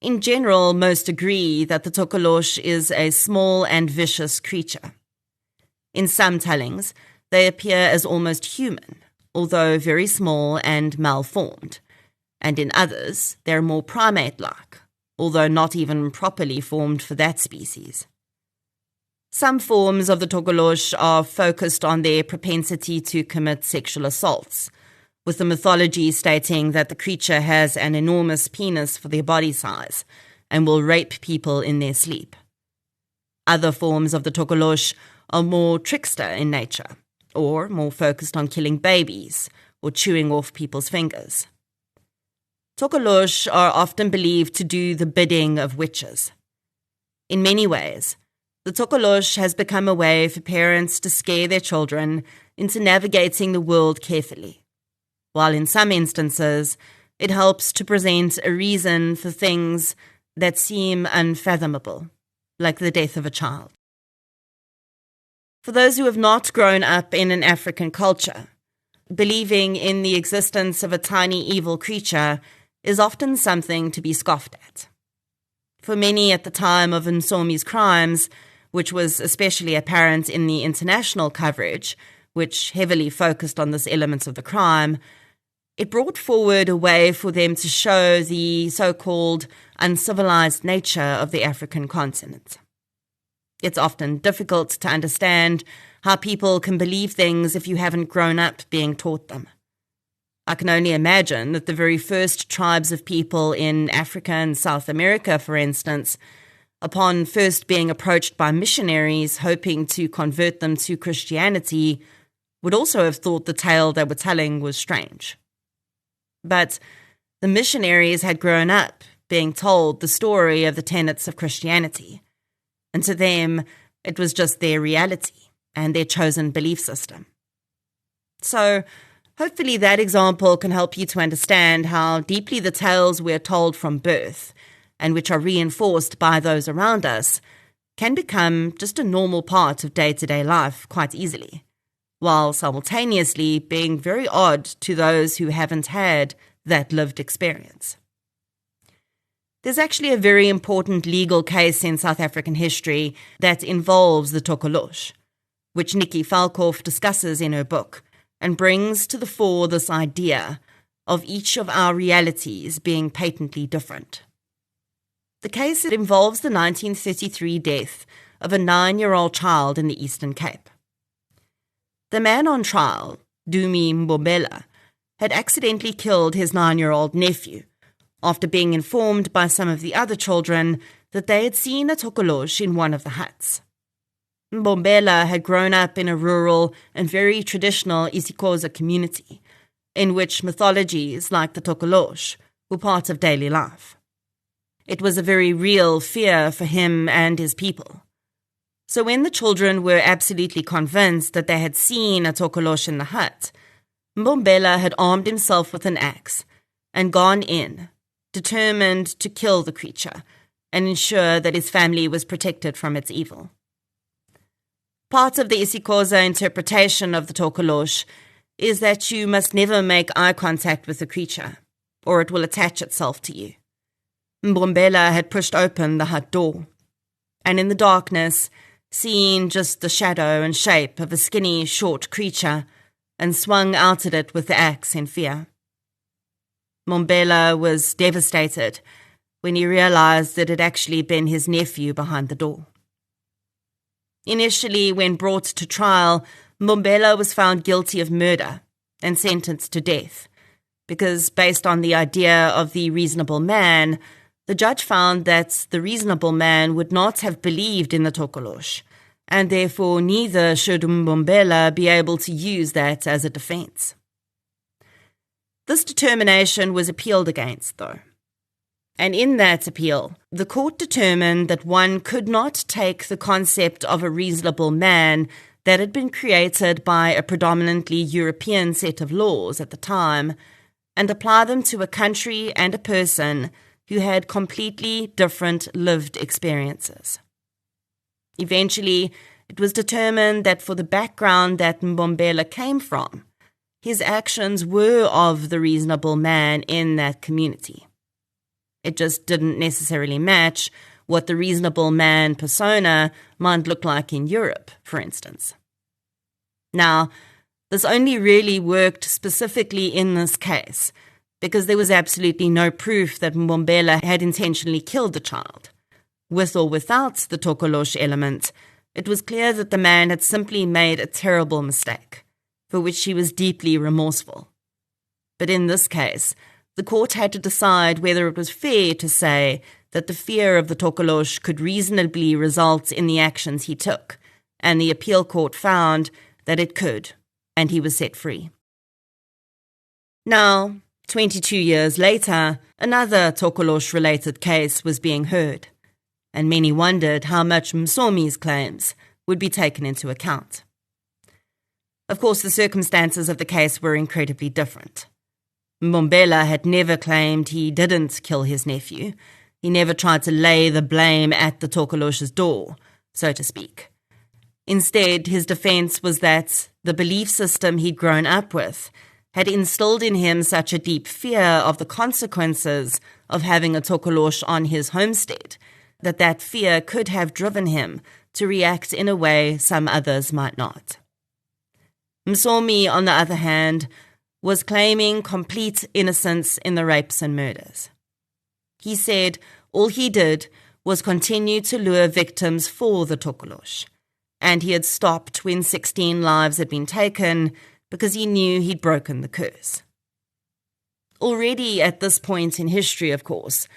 S1: in general, most agree that the tokolosh is a small and vicious creature. In some tellings, they appear as almost human, although very small and malformed, and in others, they're more primate-like, although not even properly formed for that species. Some forms of the tokolosh are focused on their propensity to commit sexual assaults, with the mythology stating that the creature has an enormous penis for their body size and will rape people in their sleep. Other forms of the tokolosh are more trickster in nature, or more focused on killing babies or chewing off people's fingers. Tokolosh are often believed to do the bidding of witches. In many ways, the tokolosh has become a way for parents to scare their children into navigating the world carefully, while in some instances, it helps to present a reason for things that seem unfathomable, like the death of a child. For those who have not grown up in an African culture, believing in the existence of a tiny evil creature is often something to be scoffed at. For many at the time of Msomi's crimes, which was especially apparent in the international coverage, which heavily focused on this element of the crime, it brought forward a way for them to show the so-called uncivilized nature of the African continent. It's often difficult to understand how people can believe things if you haven't grown up being taught them. I can only imagine that the very first tribes of people in Africa and South America, for instance, upon first being approached by missionaries hoping to convert them to Christianity, would also have thought the tale they were telling was strange. But the missionaries had grown up being told the story of the tenets of Christianity, and to them it was just their reality and their chosen belief system. So hopefully that example can help you to understand how deeply the tales we're told from birth, and which are reinforced by those around us, can become just a normal part of day-to-day life quite easily, while simultaneously being very odd to those who haven't had that lived experience. There's actually a very important legal case in South African history that involves the Tokolosh, which Nikki Falkhoff discusses in her book, and brings to the fore this idea of each of our realities being patently different. The case involves the 1933 death of a 9-year-old child in the Eastern Cape. The man on trial, Dumi Mbombela, had accidentally killed his 9-year-old nephew after being informed by some of the other children that they had seen a Tokolosh in one of the huts. Mbombela had grown up in a rural and very traditional isiXhosa community, in which mythologies like the Tokolosh were part of daily life. It was a very real fear for him and his people. So when the children were absolutely convinced that they had seen a Tokolosh in the hut, Mbombela had armed himself with an axe and gone in, determined to kill the creature and ensure that his family was protected from its evil. Part of the isiXhosa interpretation of the Tokolosh is that you must never make eye contact with the creature, or it will attach itself to you. Mbombela had pushed open the hut door, and in the darkness, seen just the shadow and shape of a skinny, short creature, and swung out at it with the axe in fear. Mbombela was devastated when he realized that it had actually been his nephew behind the door. Initially, when brought to trial, Mbombela was found guilty of murder and sentenced to death, because based on the idea of the reasonable man, the judge found that the reasonable man would not have believed in the Tokolosh, and therefore neither should Mbombela be able to use that as a defense. This determination was appealed against, though. And in that appeal, the court determined that one could not take the concept of a reasonable man that had been created by a predominantly European set of laws at the time and apply them to a country and a person who had completely different lived experiences. Eventually, it was determined that for the background that Mbombela came from, his actions were of the reasonable man in that community. It just didn't necessarily match what the reasonable man persona might look like in Europe, for instance. Now, this only really worked specifically in this case because there was absolutely no proof that Mbombela had intentionally killed the child. With or without the Tokolosh element, it was clear that the man had simply made a terrible mistake, for which he was deeply remorseful. But in this case, the court had to decide whether it was fair to say that the fear of the Tokolosh could reasonably result in the actions he took, and the appeal court found that it could, and he was set free. Now, 22 years later, another Tokolosh-related case was being heard, and many wondered how much Msomi's claims would be taken into account. Of course, the circumstances of the case were incredibly different. Mbombela had never claimed he didn't kill his nephew. He never tried to lay the blame at the Tokolosh's door, so to speak. Instead, his defense was that the belief system he'd grown up with had instilled in him such a deep fear of the consequences of having a Tokolosh on his homestead that that fear could have driven him to react in a way some others might not. Msomi, on the other hand, was claiming complete innocence in the rapes and murders. He said all he did was continue to lure victims for the Tokolosh, and he had stopped when 16 lives had been taken because he knew he'd broken the curse. already at this point in history, of course,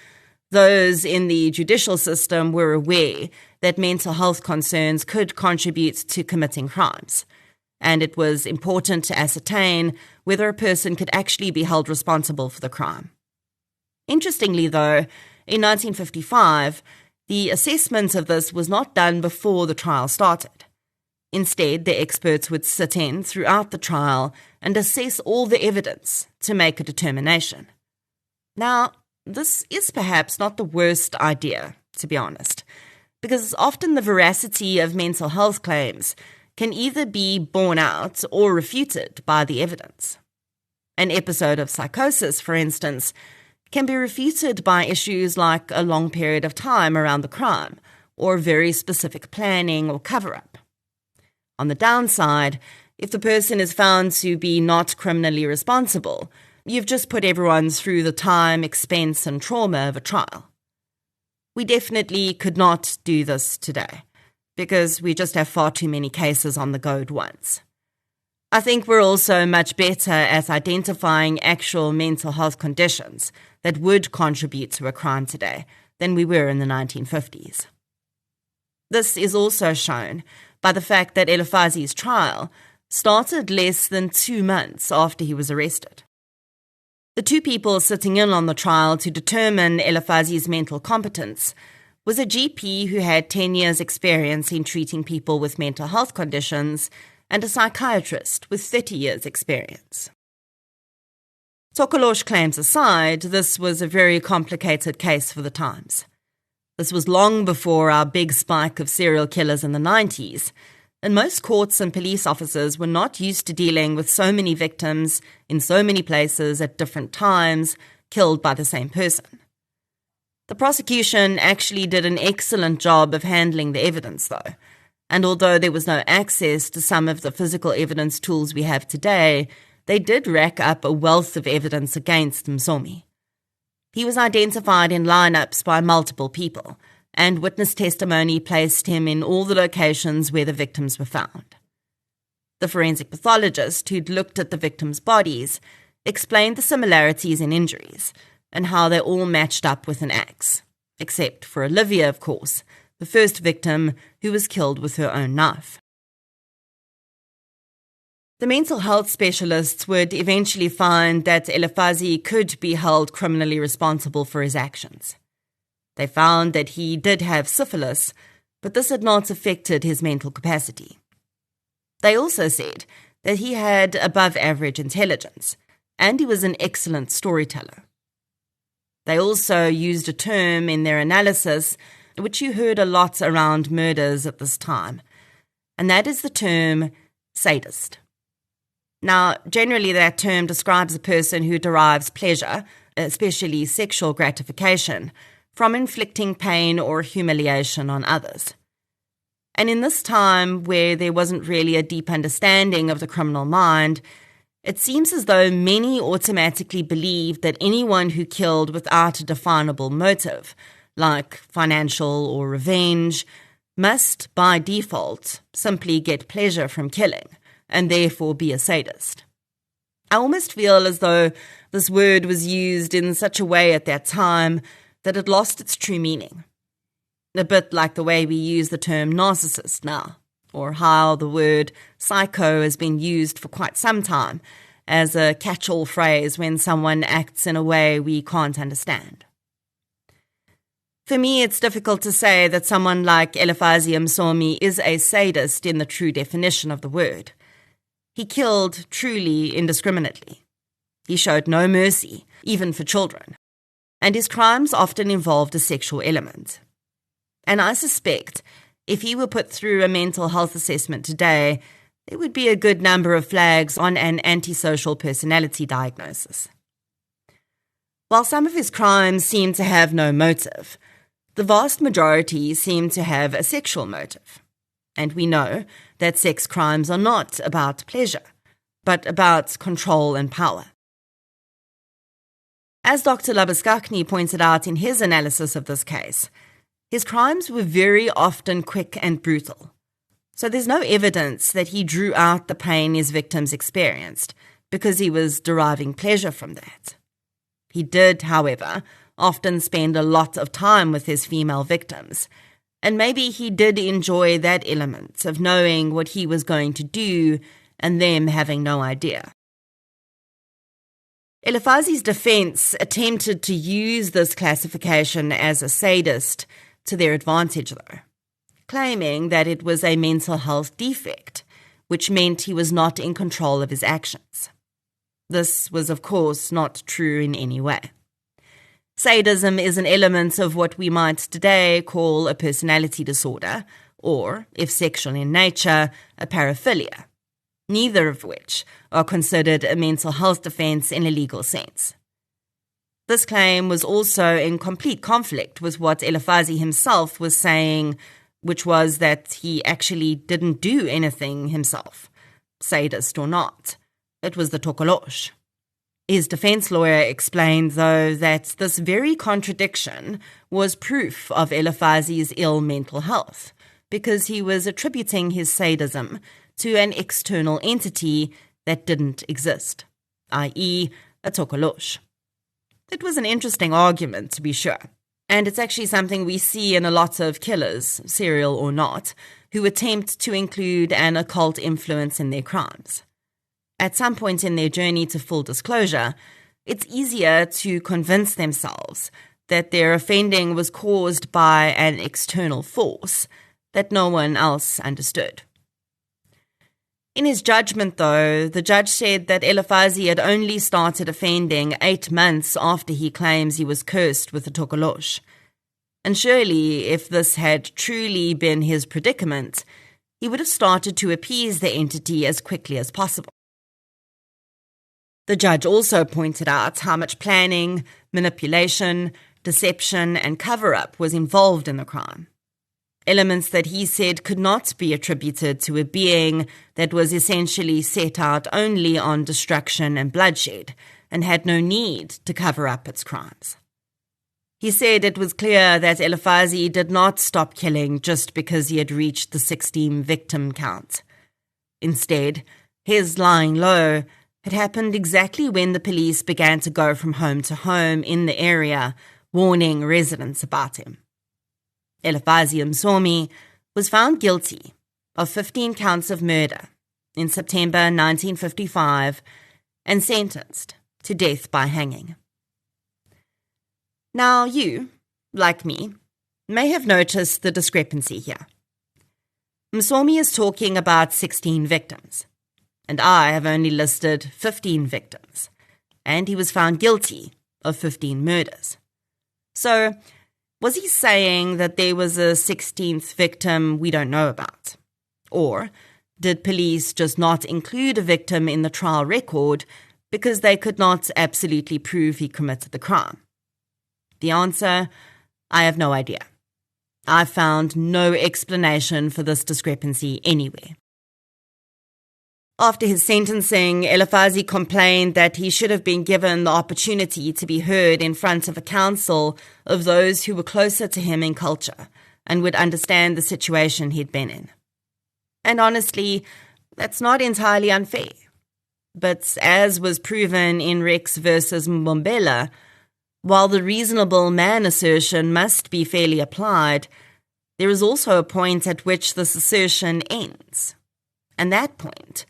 S1: those in the judicial system were aware that mental health concerns could contribute to committing crimes, and it was important to ascertain whether a person could actually be held responsible for the crime. Interestingly, though, in 1955, the assessment of this was not done before the trial started. Instead, the experts would sit in throughout the trial and assess all the evidence to make a determination. Now, this is perhaps not the worst idea, to be honest, because often the veracity of mental health claims can either be borne out or refuted by the evidence. An episode of psychosis, for instance, can be refuted by issues like a long period of time around the crime or very specific planning or cover-up. On the downside, if the person is found to be not criminally responsible, you've just put everyone through the time, expense, and trauma of a trial. We definitely could not do this today, because we just have far too many cases on the go at once. I think we're also much better at identifying actual mental health conditions that would contribute to a crime today than we were in the 1950s. This is also shown by the fact that Elifasi's trial started less than 2 months after he was arrested. The two people sitting in on the trial to determine Elifasi's mental competence was a GP who had 10 years' experience in treating people with mental health conditions and a psychiatrist with 30 years' experience. Tokolosh claims aside, this was a very complicated case for the times. This was long before our big spike of serial killers in the 90s, and most courts and police officers were not used to dealing with so many victims in so many places at different times, killed by the same person. The prosecution actually did an excellent job of handling the evidence, though, and although there was no access to some of the physical evidence tools we have today, they did rack up a wealth of evidence against Msomi. He was identified in lineups by multiple people, and witness testimony placed him in all the locations where the victims were found. The forensic pathologist who'd looked at the victims' bodies explained the similarities in injuries and how they all matched up with an axe, except for Olivia, of course, the first victim who was killed with her own knife. The mental health specialists would eventually find that Elifasi could be held criminally responsible for his actions. They found that he did have syphilis, but this had not affected his mental capacity. They also said that he had above-average intelligence, and he was an excellent storyteller. They also used a term in their analysis which you heard a lot around murders at this time, and that is the term sadist. Now, generally that term describes a person who derives pleasure, especially sexual gratification, from inflicting pain or humiliation on others. And in this time where there wasn't really a deep understanding of the criminal mind, it seems as though many automatically believed that anyone who killed without a definable motive, like financial or revenge, must, by default, simply get pleasure from killing, and therefore be a sadist. I almost feel as though this word was used in such a way at that time that it lost its true meaning. A bit like the way we use the term narcissist now, or how the word psycho has been used for quite some time as a catch-all phrase when someone acts in a way we can't understand. For me, it's difficult to say that someone like Elifasi Msomi is a sadist in the true definition of the word. He killed truly indiscriminately. He showed no mercy, even for children, and his crimes often involved a sexual element. And I suspect if he were put through a mental health assessment today, there would be a good number of flags on an antisocial personality diagnosis. While some of his crimes seem to have no motive, the vast majority seem to have a sexual motive. And we know that sex crimes are not about pleasure, but about control and power. As Dr. Labuskakny pointed out in his analysis of this case, his crimes were very often quick and brutal. So there's no evidence that he drew out the pain his victims experienced because he was deriving pleasure from that. He did, however, often spend a lot of time with his female victims, and maybe he did enjoy that element of knowing what he was going to do and them having no idea. Elifasi's defense attempted to use this classification as a sadist to their advantage, though, claiming that it was a mental health defect, which meant he was not in control of his actions. This was, of course, not true in any way. Sadism is an element of what we might today call a personality disorder, or, if sexual in nature, a paraphilia, neither of which are considered a mental health defense in a legal sense. This claim was also in complete conflict with what Elifasi himself was saying, which was that he actually didn't do anything himself, sadist or not. It was the tokolosh. His defense lawyer explained, though, that this very contradiction was proof of Elifasi's ill mental health, because he was attributing his sadism to an external entity that didn't exist, i.e. a tokolosh. It was an interesting argument, to be sure, and it's actually something we see in a lot of killers, serial or not, who attempt to include an occult influence in their crimes. At some point in their journey to full disclosure, it's easier to convince themselves that their offending was caused by an external force that no one else understood. In his judgment, though, the judge said that Elifasi had only started offending 8 months after he claims he was cursed with the tokolosh. And surely, if this had truly been his predicament, he would have started to appease the entity as quickly as possible. The judge also pointed out how much planning, manipulation, deception, and cover-up was involved in the crime. Elements that he said could not be attributed to a being that was essentially set out only on destruction and bloodshed and had no need to cover up its crimes. He said it was clear that Elifasi did not stop killing just because he had reached the 16 victim count. Instead, his lying low had happened exactly when the police began to go from home to home in the area, warning residents about him. Elifasi Msomi was found guilty of 15 counts of murder in September 1955 and sentenced to death by hanging. Now you, like me, may have noticed the discrepancy here. Msomi is talking about 16 victims, and I have only listed 15 victims, and he was found guilty of 15 murders. So, was he saying that there was a 16th victim we don't know about? Or did police just not include a victim in the trial record because they could not absolutely prove he committed the crime? The answer, I have no idea. I found no explanation for this discrepancy anywhere. After his sentencing, Elifasi complained that he should have been given the opportunity to be heard in front of a council of those who were closer to him in culture and would understand the situation he'd been in. And honestly, that's not entirely unfair. But as was proven in Rex versus Mbombela, while the reasonable man assertion must be fairly applied, there is also a point at which this assertion ends. And that point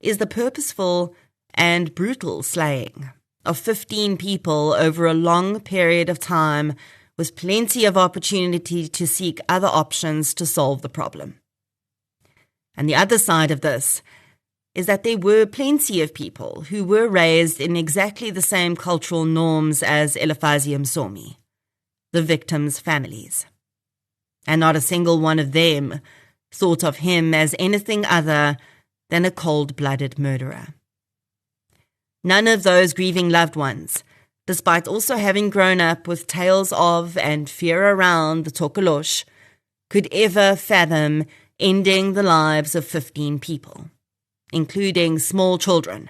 S1: is the purposeful and brutal slaying of 15 people over a long period of time with plenty of opportunity to seek other options to solve the problem. And the other side of this is that there were plenty of people who were raised in exactly the same cultural norms as Elifasi Msomi, the victims' families. And not a single one of them thought of him as anything other than a cold-blooded murderer. None of those grieving loved ones, despite also having grown up with tales of and fear around the tokolosh, could ever fathom ending the lives of 15 people, including small children,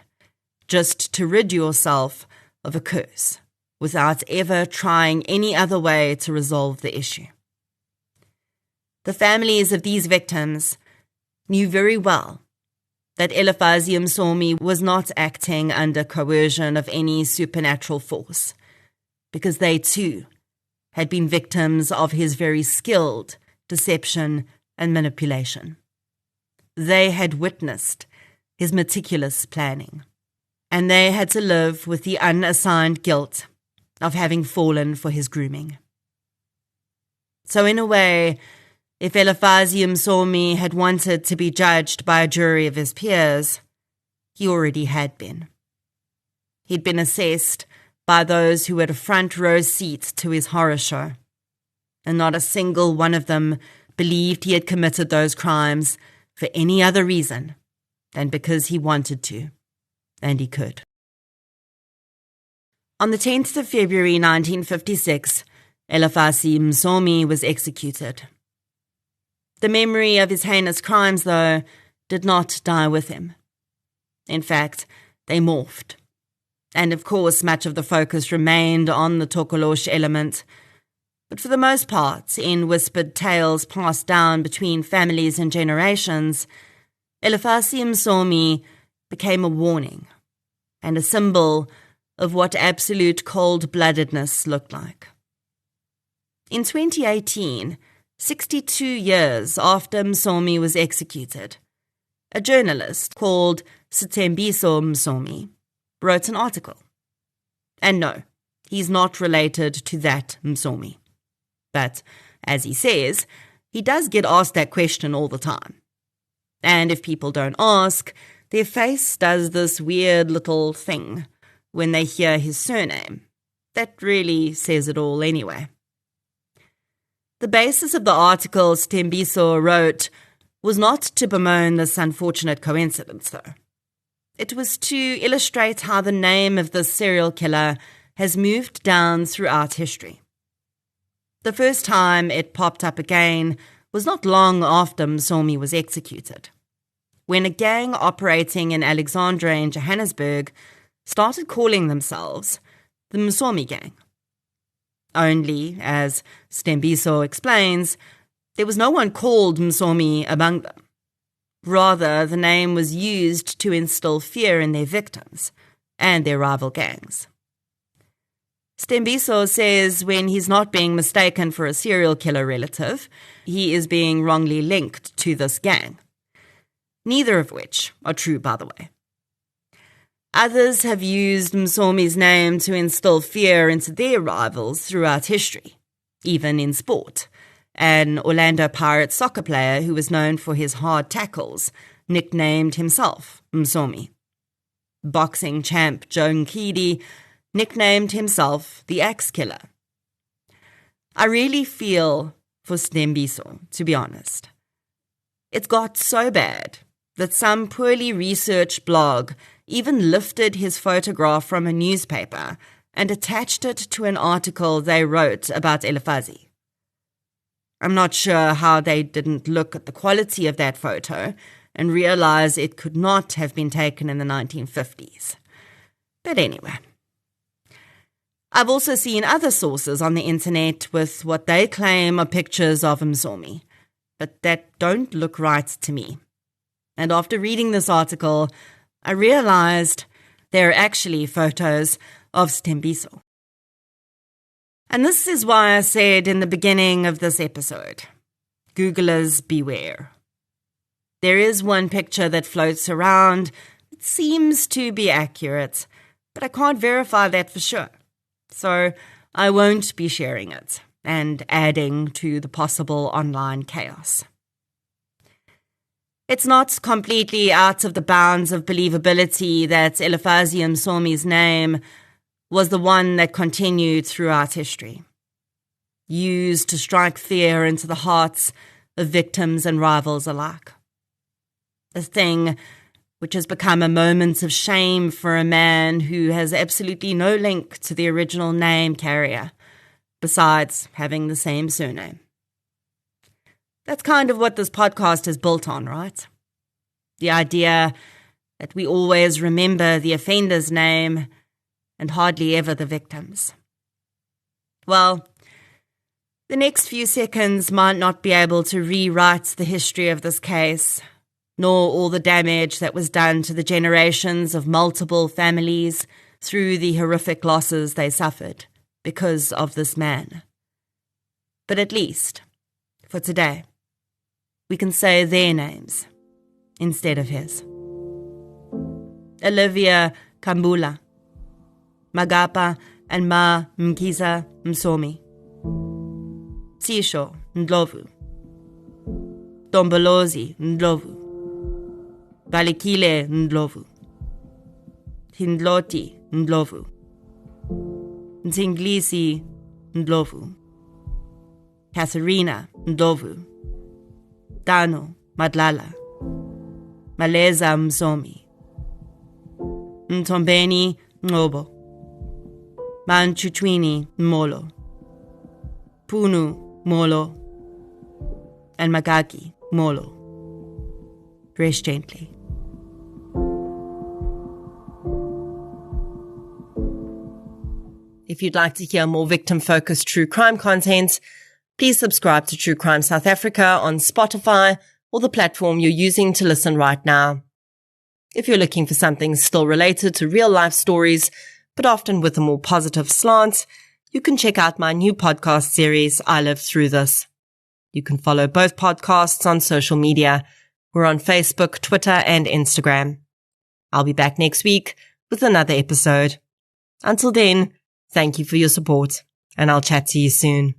S1: just to rid yourself of a curse, without ever trying any other way to resolve the issue. The families of these victims knew very well that Elifasi Msomi was not acting under coercion of any supernatural force, because they too had been victims of his very skilled deception and manipulation. They had witnessed his meticulous planning, and they had to live with the unassigned guilt of having fallen for his grooming. So in a way, if Elifasi Msomi had wanted to be judged by a jury of his peers, he already had been. He'd been assessed by those who had a front row seat to his horror show, and not a single one of them believed he had committed those crimes for any other reason than because he wanted to, and he could. On the 10th of February 1956, Elifasi Msomi was executed. The memory of his heinous crimes, though, did not die with him. In fact, they morphed. And of course, much of the focus remained on the Tokolosh element. But for the most part, in whispered tales passed down between families and generations, Elifasi Msomi became a warning and a symbol of what absolute cold-bloodedness looked like. In 2018, 62 years after Msomi was executed, a journalist called Sithembiso Msomi wrote an article. And no, he's not related to that Msomi. But, as he says, he does get asked that question all the time. And if people don't ask, their face does this weird little thing when they hear his surname. That really says it all anyway. The basis of the article Sithembiso wrote was not to bemoan this unfortunate coincidence, though. It was to illustrate how the name of this serial killer has moved down throughout history. The first time it popped up again was not long after Msomi was executed, when a gang operating in Alexandra in Johannesburg started calling themselves the Msomi Gang. Only, as Sithembiso explains, there was no one called Msomi among them. Rather, the name was used to instill fear in their victims and their rival gangs. Sithembiso says when he's not being mistaken for a serial killer relative, he is being wrongly linked to this gang. Neither of which are true, by the way. Others have used Msomi's name to instill fear into their rivals throughout history, even in sport. An Orlando Pirates soccer player who was known for his hard tackles nicknamed himself Msomi. Boxing champ Joe Nkidi nicknamed himself the Axe Killer. I really feel for Sithembiso, to be honest. It got so bad that some poorly researched blog even lifted his photograph from a newspaper and attached it to an article they wrote about Elifasi. I'm not sure how they didn't look at the quality of that photo and realize it could not have been taken in the 1950s. But anyway. I've also seen other sources on the internet with what they claim are pictures of Msomi, but that don't look right to me. And after reading this article, I realized they're actually photos of Sithembiso. And this is why I said in the beginning of this episode, Googlers beware. There is one picture that floats around. It seems to be accurate, but I can't verify that for sure. So I won't be sharing it and adding to the possible online chaos. It's not completely out of the bounds of believability that Elifasi Msomi's name was the one that continued throughout history, used to strike fear into the hearts of victims and rivals alike. A thing which has become a moment of shame for a man who has absolutely no link to the original name carrier, besides having the same surname. That's kind of what this podcast is built on, right? The idea that we always remember the offender's name and hardly ever the victims. Well, the next few seconds might not be able to rewrite the history of this case, nor all the damage that was done to the generations of multiple families through the horrific losses they suffered because of this man. But at least, for today, we can say their names instead of his. Olivia Kambula, Magapa and Ma Mkisa Msomi, Sisho Ndlovu, Dombolozi Ndlovu, Balikile Ndlovu, Hindloti Ndlovu, Ntinglisi Ndlovu, Katharina Ndlovu, Dano Madlala, Maleza Msomi, Ntombeni Ngobo, Manchuchwini Molo, Punu Molo, and Magaki Molo. Rest gently. If you'd like to hear more victim-focused true crime content, please subscribe to True Crime South Africa on Spotify or the platform you're using to listen right now. If you're looking for something still related to real-life stories, but often with a more positive slant, you can check out my new podcast series, I Lived Through This. You can follow both podcasts on social media. We're on Facebook, Twitter, and Instagram. I'll be back next week with another episode. Until then, thank you for your support, and I'll chat to you soon.